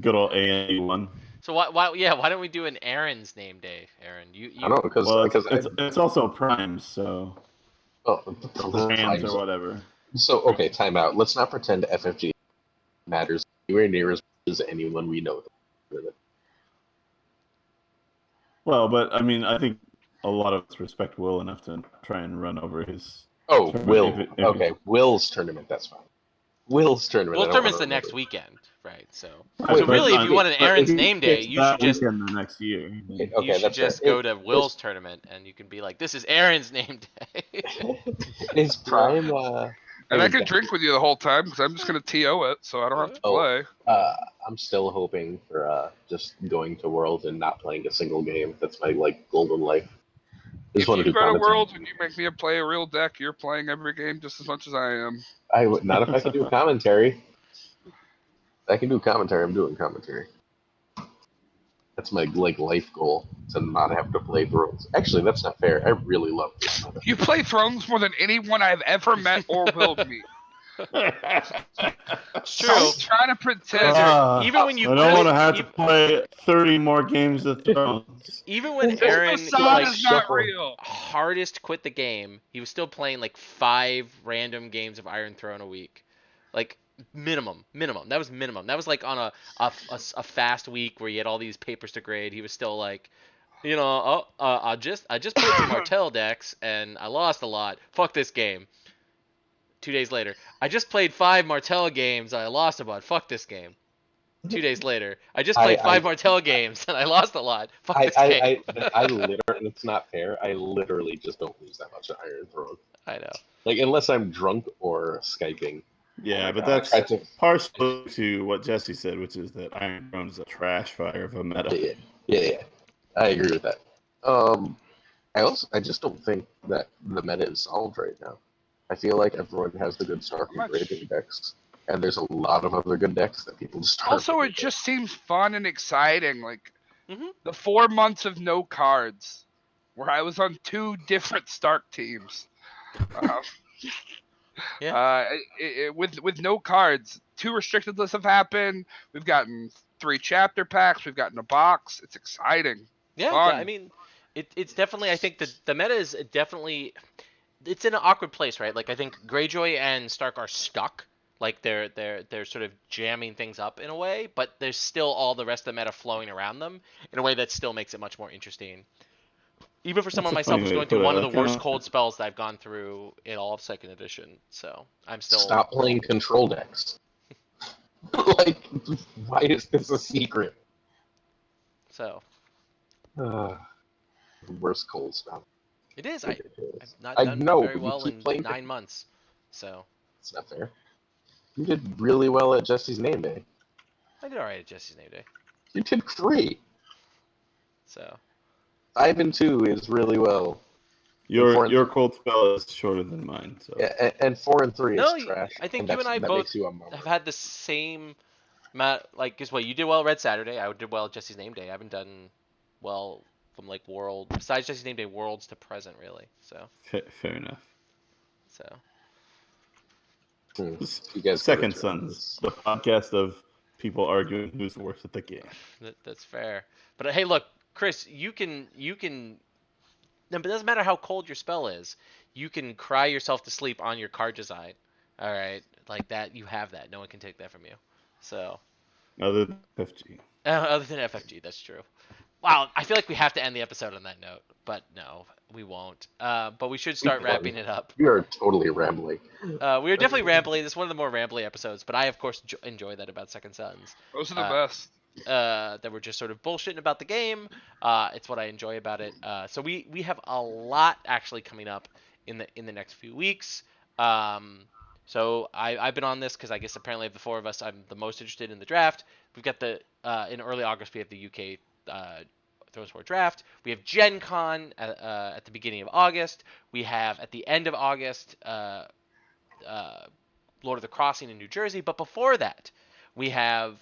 Good old ANU one. So why don't we do an Aaron's Name Day, Aaron? I don't know because Well, it's also Primes, so the fans times. or whatever. So okay, time out. Let's not pretend FFG matters anywhere near as much as anyone we know. Well, but I mean, I think a lot of us respect Will enough to try and run over his. Oh, tournament Will. if Okay, Will's tournament. That's fine. Will's tournament. Well, I don't tournament's wanna the next remember. weekend, right? So Right, so but really, if I you mean, want an but if Aaron's he Name Day, picks you that should just weekend the next year. Okay, you should that's just fair. go to Will's tournament, and you can be like, "This is Aaron's Name Day." Is Prime? and I can drink with you the whole time because I'm just gonna TO it, so I don't have to Oh. play. I'm still hoping for just going to Worlds and not playing a single game. That's my like golden life. If wanna you do go to commentary. Worlds and you make me play a real deck, you're playing every game just as much as I am. I would not if I could do commentary. I can do commentary. I'm doing commentary. That's my like life goal to not have to play Thrones. Actually, that's not fair. I really love this. You play Thrones more than anyone I've ever met or will meet. It's true. Stop trying to pretend. Even when you I don't play- want to have to play 30 more games of Thrones. even when This Aaron facade like is not shuffle. real. hardest quit the game, he was still playing like 5 random games of Iron Throne a week, like minimum. That was minimum. That was like on a fast week where he had all these papers to grade. He was still like, I just played some Martell decks and I lost a lot. Fuck this game. 2 days later, I just played 5 Martell games and I lost a lot. Fuck this game. 2 days later, I just played 5 Martell games and I lost a lot. Fuck this game. I literally, it's not fair. I literally just don't lose that much at Iron Throne. I know. Like unless I'm drunk or Skyping. Yeah, Oh my but God, I that's tried to- partially to what Jesse said, which is that Iron Throne is a trash fire of a meta. Yeah. I agree with that. I just don't think that the meta is solved right now. I feel like everyone has the good Stark and Raging decks, and there's a lot of other good decks that people just aren't Also, picking it just seems fun and exciting. Like Mhm. the 4 months of no cards, where I was on 2 different Stark teams. With no cards, 2 restricted lists have happened. We've gotten 3 chapter packs. We've gotten a box. It's exciting. Yeah, Fun. I mean, it's definitely. I think the meta is definitely. It's in an awkward place, right? Like I think Greyjoy and Stark are stuck. Like they're sort of jamming things up in a way, but there's still all the rest of the meta flowing around them in a way that still makes it much more interesting. Even for someone That's a myself funny who's way to going through put it. one of I the worst kinda- cold spells that I've gone through in all of second edition. So I'm still Stop playing control decks. Like, why is this a secret? so Worst cold spell. it is. I've Ridiculous. not I done know, very but you well keep in playing 9 months. So It's not fair. You did really well at Jesse's name day. I did alright at Jesse's name day. You did great. So 5 and 2 is really well. Your cold spell is shorter than mine. So Yeah, and 4 and 3 no, is trash. I think and you and I that both makes you a mower. have had the same amount. Like, guess what? You did well Red Saturday. I did well at Jesse's name day. I haven't done well from like world besides Jesse's name day worlds to present really. So fair enough. You guys Second go to Sons, the podcast of people arguing who's worse at the game. That's fair. But hey, look, Chris, you can. No, but it doesn't matter how cold your spell is. You can cry yourself to sleep on your card design. All right, like that. You have that. No one can take that from you. So. Other than FG. Other than FFG, that's true. Wow, I feel like we have to end the episode on that note, but no, we won't. But we should start wrapping it up. We are totally rambling. We are definitely rambling. This is one of the more rambly episodes, but I of course enjoy that about Second Sons. Those are the best. That we're just sort of bullshitting about the game. It's what I enjoy about it. So we have a lot actually coming up in the next few weeks. So I've been on this because I guess apparently of the four of us, I'm the most interested in the draft. We've got in early August we have the UK Thrones War draft. We have Gen Con at the beginning of August. We have at the end of August Lord of the Crossing in New Jersey. But before that, we have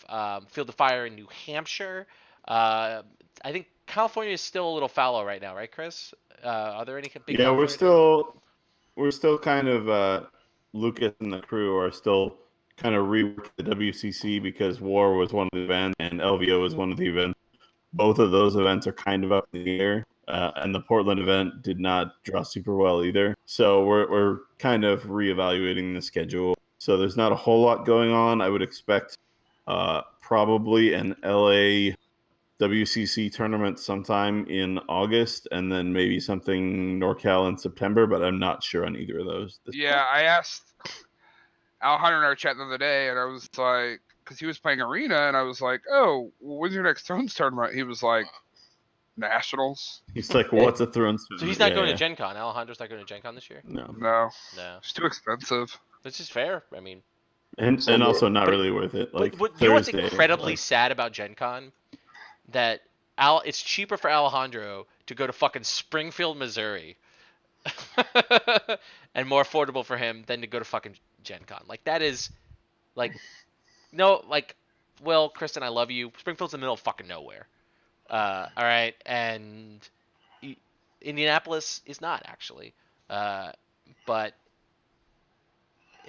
Field of Fire in New Hampshire. I think California is still a little fallow right now, right, Chris? Are there any big? Yeah, we're still kind of Lucas and the crew are still kind of reworking the WCC because War was one of the events and LVO was one of the events. Both of those events are kind of up in the air, and the Portland event did not draw super well either. So we're kind of reevaluating the schedule. So there's not a whole lot going on. I would expect probably an LA WCC tournament sometime in August, and then maybe something NorCal in September, but I'm not sure on either of those. Yeah, I asked Alejandro in our chat the other day, and I was like, because he was playing Arena, and I was like, oh, when's your next Thrones tournament? He was like, Nationals. He's like, what's a Thrones? So he's not going to Gen Con. Alejandro's not going to Gen Con this year? No. No. It's too expensive. This is fair. I mean, and also not really worth it. Like you know what's incredibly sad about Gen Con? That it's cheaper for Alejandro to go to fucking Springfield, Missouri, and more affordable for him than to go to fucking Gen Con. Like that is, like, no, like, well, Kristen, I love you. Springfield's in the middle of fucking nowhere. All right, and Indianapolis is not actually, but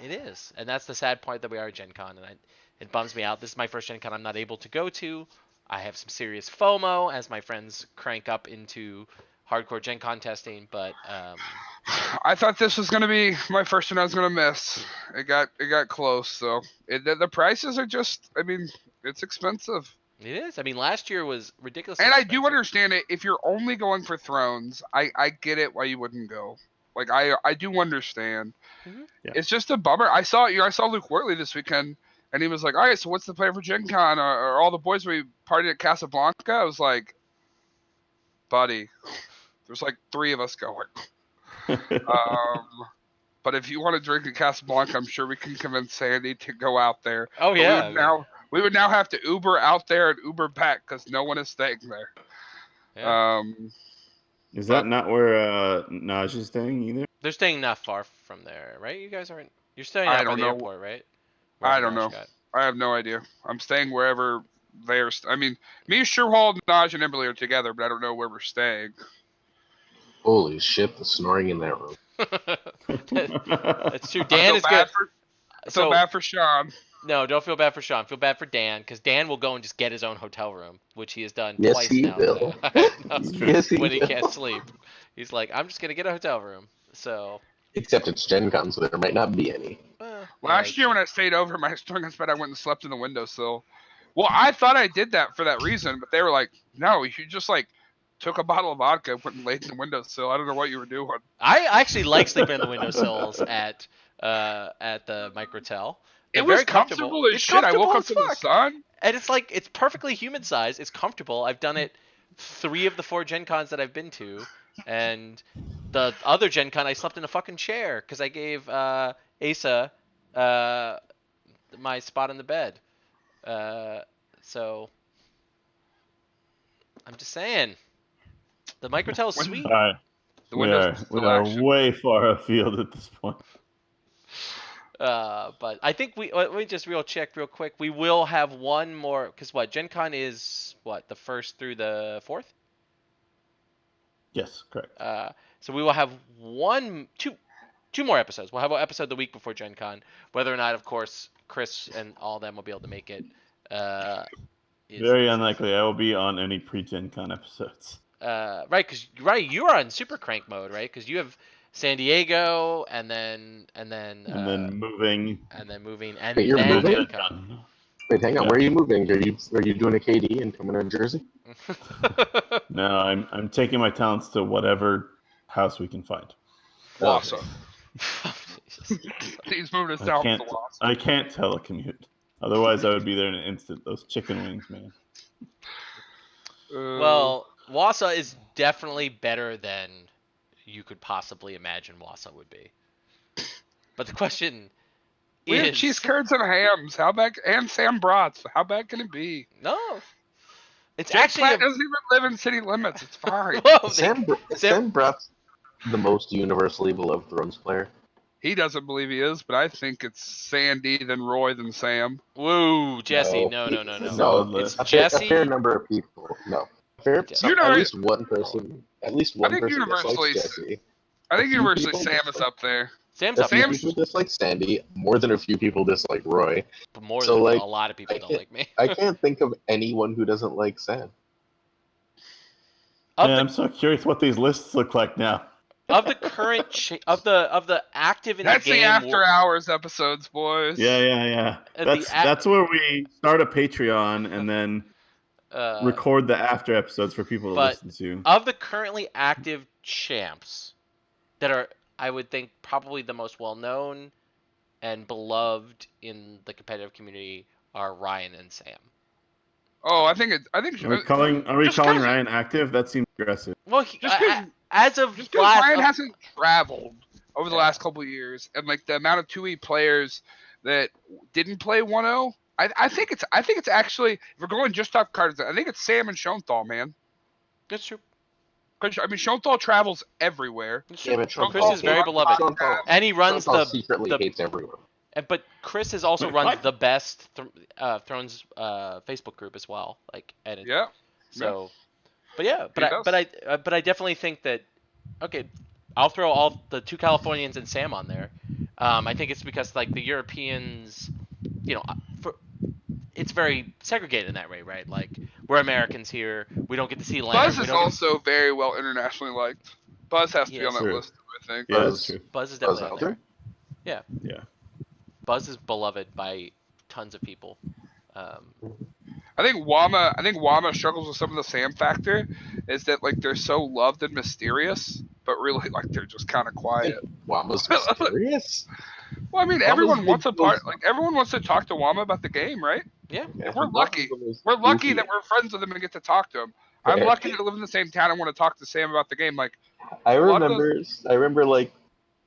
it is, and that's the sad point that we are at Gen Con, and it bums me out. This is my first Gen Con I'm not able to go to. I have some serious FOMO as my friends crank up into hardcore Gen Con testing, but I thought this was gonna be my first one I was gonna miss. It got close, so the prices are just. I mean, it's expensive. It is. I mean, last year was ridiculous. And I do understand it. If you're only going for Thrones, I get it why you wouldn't go. Like I do understand. Mm-hmm. Yeah. It's just a bummer. I saw Luke Wortley this weekend, and he was like, "All right, so what's the plan for Gen Con? Are all the boys we partied at Casablanca?" I was like, "Buddy, there's like 3 of us going." But if you want to drink at Casablanca, I'm sure we can convince Sandy to go out there. Oh yeah. We would now have to Uber out there and Uber back because no one is staying there. Yeah. Is that not where Naj is staying either? They're staying not far from there, right? You guys aren't. You're staying I out by don't the know. airport, right? I don't know. I have no idea. I'm staying wherever they're. I mean, me, Sherwald, Naj, and Emberly are together, but I don't know where we're staying. Holy shit! The snoring in that room. That's true. Dan is good. I feel bad for Sean. No, don't feel bad for Sean. Feel bad for Dan, because Dan will go and just get his own hotel room, which he has done Yes, twice he now. will. No, Yes, he when he will. can't sleep, he's like, "I'm just gonna get a hotel room." So Except it's Gen Con, so there might not be any. Last year when I stayed over my Strongest bed, I went and slept in the windowsill. Well, I thought I did that for that reason, but they were like, "No, you just like took a bottle of vodka, went and laid in the windowsill. I don't know what you were doing." I actually like sleeping in the windowsills at the Microtel. They're It was very comfortable as It's shit. I woke comfortable up as to the fuck. sun. And it's like it's perfectly human size. It's comfortable. I've done it 3 of the 4 Gen Cons that I've been to, and the other Gen Con I slept in a fucking chair because I gave Asa my spot in the bed. So I'm just saying, the Microtel is When- sweet. All right, The we windows are still we are action. way far afield at this point. But I think let me just check real quick. We will have one more because what Gen Con is what the 1st through the 4th. Yes, correct. So we will have two more episodes. We'll have an episode the week before Gen Con. Whether or not, of course, Chris and all of them will be able to make it. Very unlikely I will be on any pre-Gen Con episodes. Right, you are on super crank mode, right? Because you have San Diego and then Moving. and Wait, you're then moving? Gen Con. Wait, hang on. Yeah. Where are you moving? Are you doing a KD and coming to Jersey? No, I'm taking my talents to whatever house we can find. Wausau. Jesus. He's moving us I down can't to Wausau. I can't telecommute. Otherwise, I would be there in an instant. Those chicken wings, man. Well, Wausau is definitely better than you could possibly imagine Wausau would be. But the question we have is, cheese curds and hams. How bad? And Sam brats. How bad can it be? no, it's Jake actually Platt doesn't even live in city limits. It's fine. Whoa, Sam Broth's the most universally beloved Thrones player. He doesn't believe he is, but I think it's Sandy, then Roy, then Sam. Whoa, Jesse, No. no. Solid It's list. A fair Jesse. number of people. No. You know, At least one person. At least one think person universally- dislikes Jesse. I think A few universally people Sam is dislike- up there. Sam's A up few there, people dislike Sandy. More than a few people dislike Roy. but more so, than like, a lot of people I don't can't- like me. I can't think of anyone who doesn't like Sam. Of I'm so curious what these lists look like now. the current of the active in That's the the game. after hours episodes, boys. Yeah. That's where we start a Patreon and then record the after episodes for people to but- listen to. Of the currently active champs that are, I would think, probably the most well known and beloved in the competitive community are Ryan and Sam. Oh, I think Are we calling just 'cause- Ryan active? That seems aggressive. Well, as of just because last, Ryan hasn't traveled over the last couple of years, and like the amount of 2E players that didn't play 1-0, I think it's actually, if we're going just off cards, I think it's Sam and Schoenthal, man. that's true. Because I mean, Schoenthal travels everywhere. That's Yeah, true. but Sean Chris Paul is very hates- beloved, Sean Paul- and he runs Sean Paul the secretly hates everyone. But Chris has also Wait, runs what? the best Thrones Facebook group as well. Like, and Yeah. so, but yeah, He does. but I definitely think that okay, I'll throw all the 2 Californians and Sam on there. I think it's because like the Europeans, it's very segregated in that way, right? Like we're Americans here, we don't get to see land. Buzz is also very well internationally liked. Buzz has to be Yes. on that True. list, I think. Yeah, that's true. Buzz is Buzz definitely on Elder? there. Yeah. Buzz is beloved by tons of people. I think Wama struggles with some of the Sam factor, is that like they're so loved and mysterious, but really like they're just kind of quiet. Wama's mysterious? Well, I mean, Wama's everyone big wants a part. most- Like everyone wants to talk to Wama about the game, right? Yeah, We're Wama's lucky. the most We're lucky goofy- that we're friends with him and get to talk to him. I'm Yeah. lucky to live in the same town and want to talk to Sam about the game. Like, I lot of remember like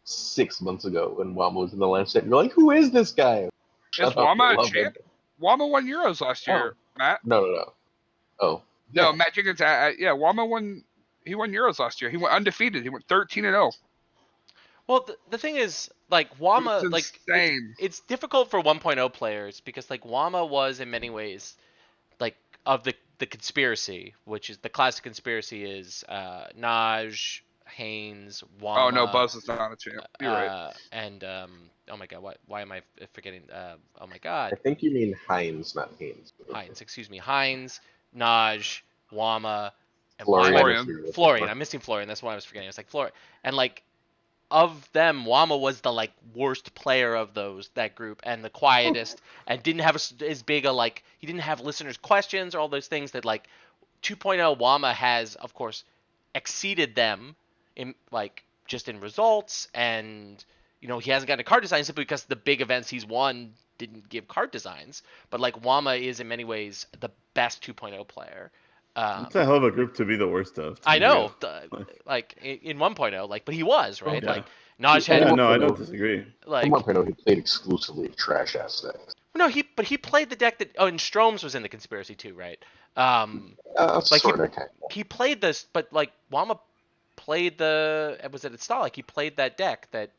6 months ago when Wama was in the live set. You're like, who is this guy? is Shut up, Wama a beloved. champ? Wama won Euros last year, Matt. No. Oh. No, Yeah. Matt Jenkins. Yeah, Wama won. He won Euros last year. He went undefeated. He went 13-0. Well, the thing is, like Wama, It's like insane. it's difficult for 1.0 players because like Wama was in many ways like of the conspiracy, which is the classic conspiracy is Naj, Haynes, Wama. Oh no, Buzz is not a champ. You're right. And oh my god, why am I forgetting? Oh my god, I think you mean Hines, not Haynes. Hines. Excuse me, Hines, Naj, Wama, and Florian. why am I- Florian. Florian. I'm missing Florian. That's why I was forgetting. It's like Florian, and like of them, Wama was the like worst player of that group and the quietest and didn't have as big a like he didn't have listeners' questions or all those things that like 2.0 Wama has, of course, exceeded them in like just in results, and he hasn't gotten a card design simply because the big events he's won didn't give card designs. But like Wama is in many ways the best 2.0 player. It's a hell of a group to be the worst of. I know, like in 1.0, like, but he was right. Yeah. Like Naj Yeah, had no, I don't disagree. like In 1.0, he played exclusively trash ass decks. no, he played the deck that and Stroms was in the conspiracy too, right? Like Sort of, kind of. he played this, but like Wama played was it at Stalag? Like he played that deck that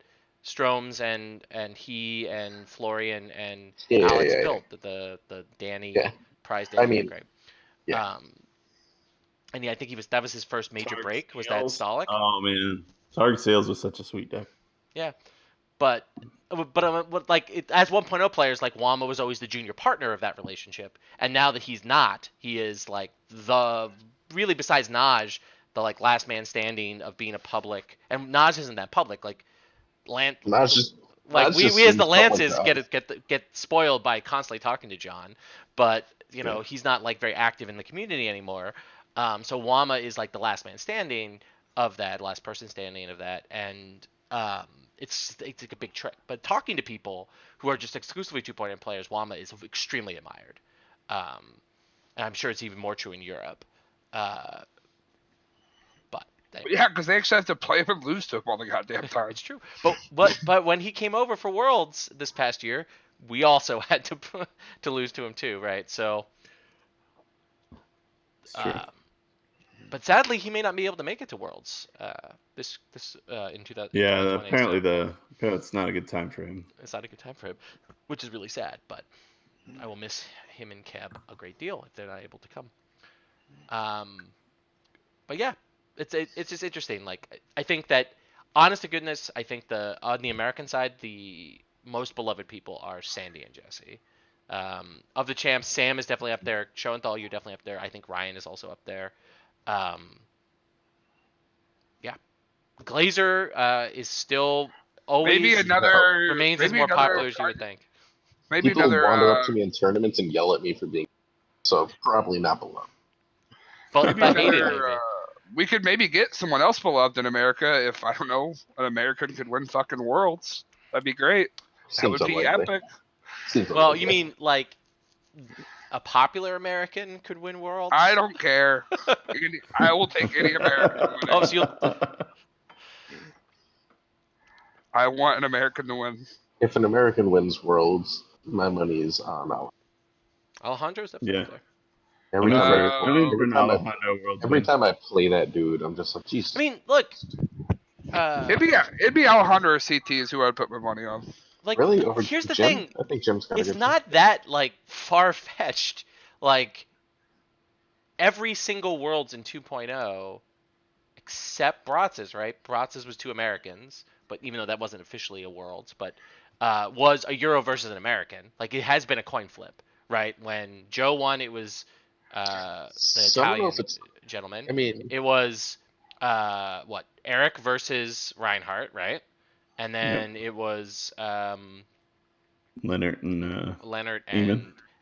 Stroms and he and Florian and Alex built, the Danny prize Danny deck, right? Yeah. And yeah, I think that was his first major break. Was that Stalag? Oh man, Target Sales was such a sweet deck. Yeah, but like as 1.0 players, like Wama was always the junior partner of that relationship, and now that he's not, he is like the really besides Naj, the like last man standing of being a public, and Naj isn't that public. Like Naj just like Naj we as the seems Lances public get spoiled by constantly talking to John, but he's not like very active in the community anymore. So Wama is like the last man standing of that, last person standing of that, and it's like a big trick. But talking to people who are just exclusively 2.0 players, Wama is extremely admired, and I'm sure it's even more true in Europe. Yeah, because they actually have to play him and lose to him all the goddamn time. It's true. But when he came over for Worlds this past year, we also had to lose to him too, right? So. It's true. But sadly, he may not be able to make it to Worlds this in 2020. Yeah, apparently it's not a good time for him. It's not a good time for him, which is really sad. But I will miss him and Keb a great deal if they're not able to come. But yeah, it's just interesting. Like I think that, honest to goodness, I think on the American side, the most beloved people are Sandy and Jesse. Of the champs, Sam is definitely up there. Schoenthal, you're definitely up there. I think Ryan is also up there. Yeah, Glazer is still always remains as more popular as you would think. Maybe People wander up to me in tournaments and yell at me for being so probably not beloved. But hated, we could maybe get someone else beloved in America if, I don't know, an American could win fucking Worlds. That'd be great. That would be epic. Well, you mean like a popular American could win Worlds? I don't care. I will take any American. Oh, so I want an American to win. If an American wins Worlds, my money is on Alejandro's definitely up there. Every time I play that dude, I'm just like, Jesus. I mean, look. It'd be Alejandro or CTs who I'd put my money on. Like, really? Here's the Jim? thing. I think Jim's kind of it's not that like far-fetched. Like every single Worlds in 2.0 except Bratz's, right? Bratz's was 2 Americans, but even though that wasn't officially a Worlds, but was a Euro versus an American. Like it has been a coin flip, right? When Joe won, it was the Italian gentleman. I mean, it was Eric versus Reinhardt, right? And then it was Leonard and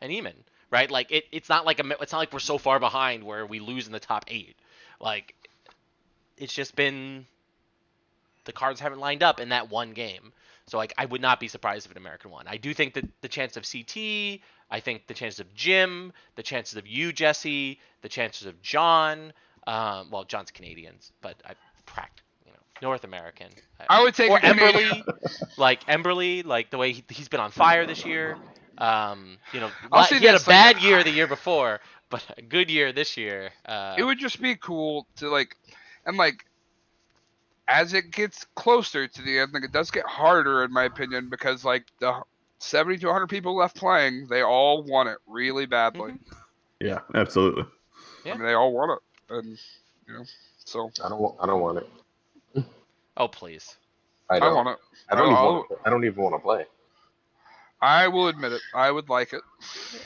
Eamon, right? Like it's not like we're so far behind where we lose in the top 8. Like it's just been the cards haven't lined up in that one game. So like I would not be surprised if an American won. I do think that the chance of CT, I think the chances of Jim, the chances of you, Jesse, the chances of John. Well, John's Canadian, but North American. I would take Emberly, like the way he's been on fire this year. He had a bad year the year before, but a good year this year. It would just be cool to as it gets closer to the end, it does get harder in my opinion because the 70 to 100 people left playing, they all want it really badly. Mm-hmm. Yeah, absolutely. Yeah. I mean, they all want it, and so I don't want it. Oh please! I want it. I don't even want to play. I will admit it. I would like it.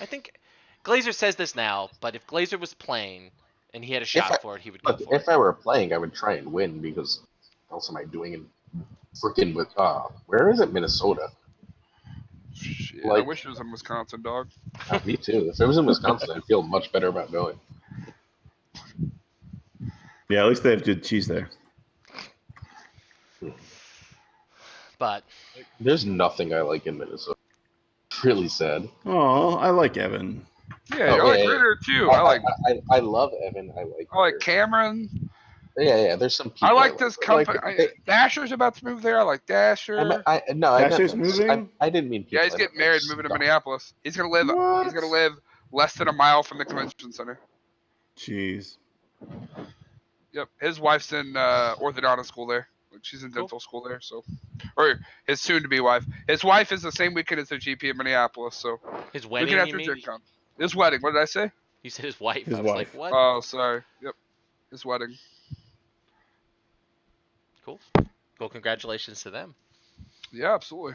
I think Glazer says this now, but if Glazer was playing and he had a shot for it, he would go for it. If I were playing, I would try and win because what else am I doing in Freaking with where is it? Minnesota. Shit, I Like, wish it was in Wisconsin, dog. Me too. If it was in Wisconsin, I'd feel much better about going. Yeah, at least they have good cheese there. But There's nothing I like in Minnesota. It's really sad. Oh, I like Evan. Yeah, Oh, I like yeah, Ritter too. I love Evan. I like Cameron. Yeah. There's some people. I like this company. They, Dasher's about to move there. I like Dasher. I meant Dasher's them. moving? I didn't mean people. Yeah, he's I getting meant, like, married, moving to stuff. Minneapolis. He's gonna live less than a mile from the convention center. Jeez. Yep, his wife's in orthodontist school there. Like, she's in dental school there. So, or his soon-to-be wife. His wife is the same weekend as their GP in Minneapolis. So, his weekend wedding, you after mean? Gen Con. His wedding. What did I say? You said his wife. His I was wife. like, what? Oh, sorry. Yep, his wedding. Cool. Well, congratulations to them. Yeah, absolutely.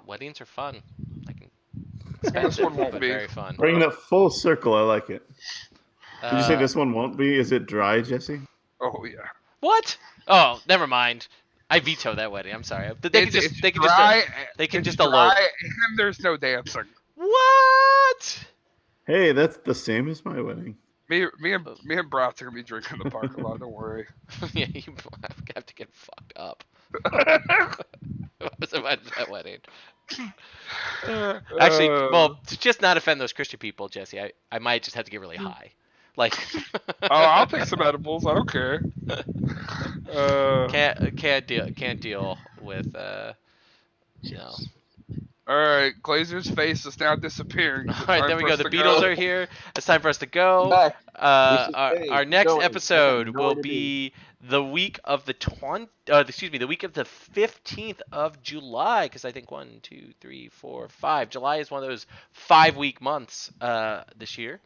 Weddings are fun. This one won't but be. very fun. Bringing it full circle, I like it. Did you say Uh, this one won't be? Is it dry, Jesse? Oh yeah. What? Oh, never mind. I veto that wedding. I'm sorry. They can just they can dry, just they can it's just elope. dry, and there's no dancing. What? Hey, that's the same as my wedding. Me and Bratz are gonna be drinking in the parking lot. Don't worry. Yeah, you have to get fucked up. What's about that wedding? Actually, well, to just not offend those Christian people, Jesse, I might just have to get really high. Like, Oh, I'll take some edibles. I don't care. can't deal with you know. All right, Glazer's face is now disappearing. All right, there we go. The Beatles are here. It's time for us to go. Back. Our next going. episode No will way to be the week of the the week of the 15th of July, because I think 1, 2, 3, 4, 5. July is one of those 5-week months this year.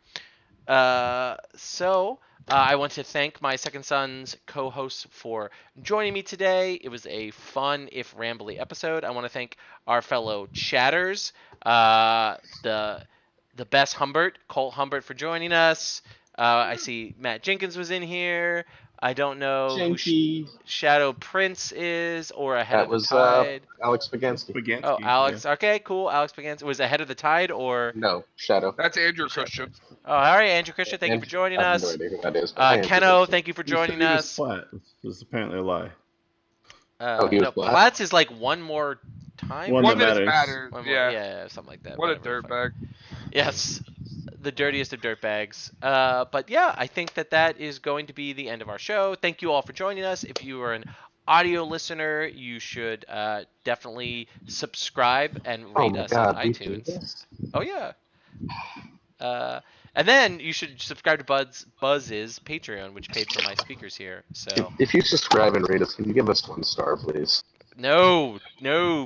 So I want to thank my Second Sons co-hosts for joining me today. It was a fun, if rambly, episode. I want to thank our fellow chatters, the best Humbert, Colt Humbert, for joining us. I see Matt Jenkins was in here. I don't know who Janky. Shadow Prince is, or Ahead That of the was Tide. Alex Pagansky. Spaghetti. Oh, Alex. Okay, cool. Alex Pagansky. Was Ahead of the Tide, or... No, Shadow. That's Andrew Christian. Oh, all right, Andrew Christian, thank you for joining I have no us. idea who that is, but Andrew Keno, Christian. thank you for You said joining he was us. flat. This is apparently a lie. he was No, black? Platts is like one more time. One One that that matters. One more- Yeah. yeah, something like that. What a whatever, dirtbag. Yes, the dirtiest of dirtbags. But yeah, I think that is going to be the end of our show. Thank you all for joining us. If you are an audio listener, you should definitely subscribe and Oh rate my us God, on we do iTunes. this? Oh yeah. And then you should subscribe to Buzz's Patreon, which paid for my speakers here. So If you subscribe and rate us, can you give us 1 star, please? no,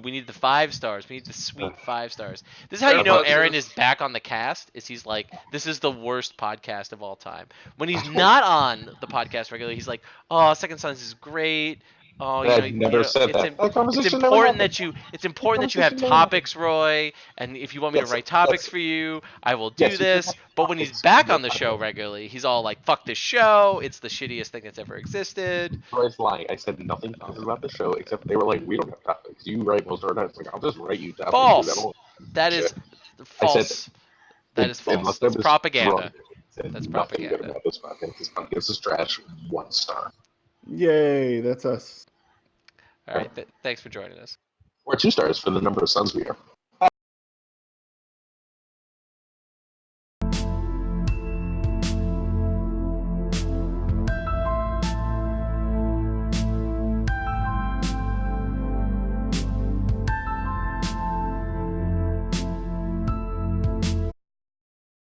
we need the 5 stars. We need the sweet 5 stars. This is how you know Aaron is back on the cast. Is he's like, this is the worst podcast of all time. When he's not on the podcast regularly, he's like, oh, Second Sons is great. Oh, I've never said it's that. That conversation it's never important happened. it's important that you have Conversation never topics, Roy. And if you want me to Yes, write topics yes. for you, I will do Yes, you can this. have But when he's topics. back No on the show problem. regularly, he's all like, fuck this show. It's the shittiest thing that's ever existed. Roy's lying. I said nothing positive about the show, except they were like, we don't have topics. You write most of our times. Like, I'll just write you topics. False. That is I said false. That is It false. must have It's been propaganda. wrong. Said That's nothing good propaganda. about this podcast. This podcast is trash. 1 star. Yay, that's us. All right. Thanks for joining us. Or 2 stars for the number of sons we are.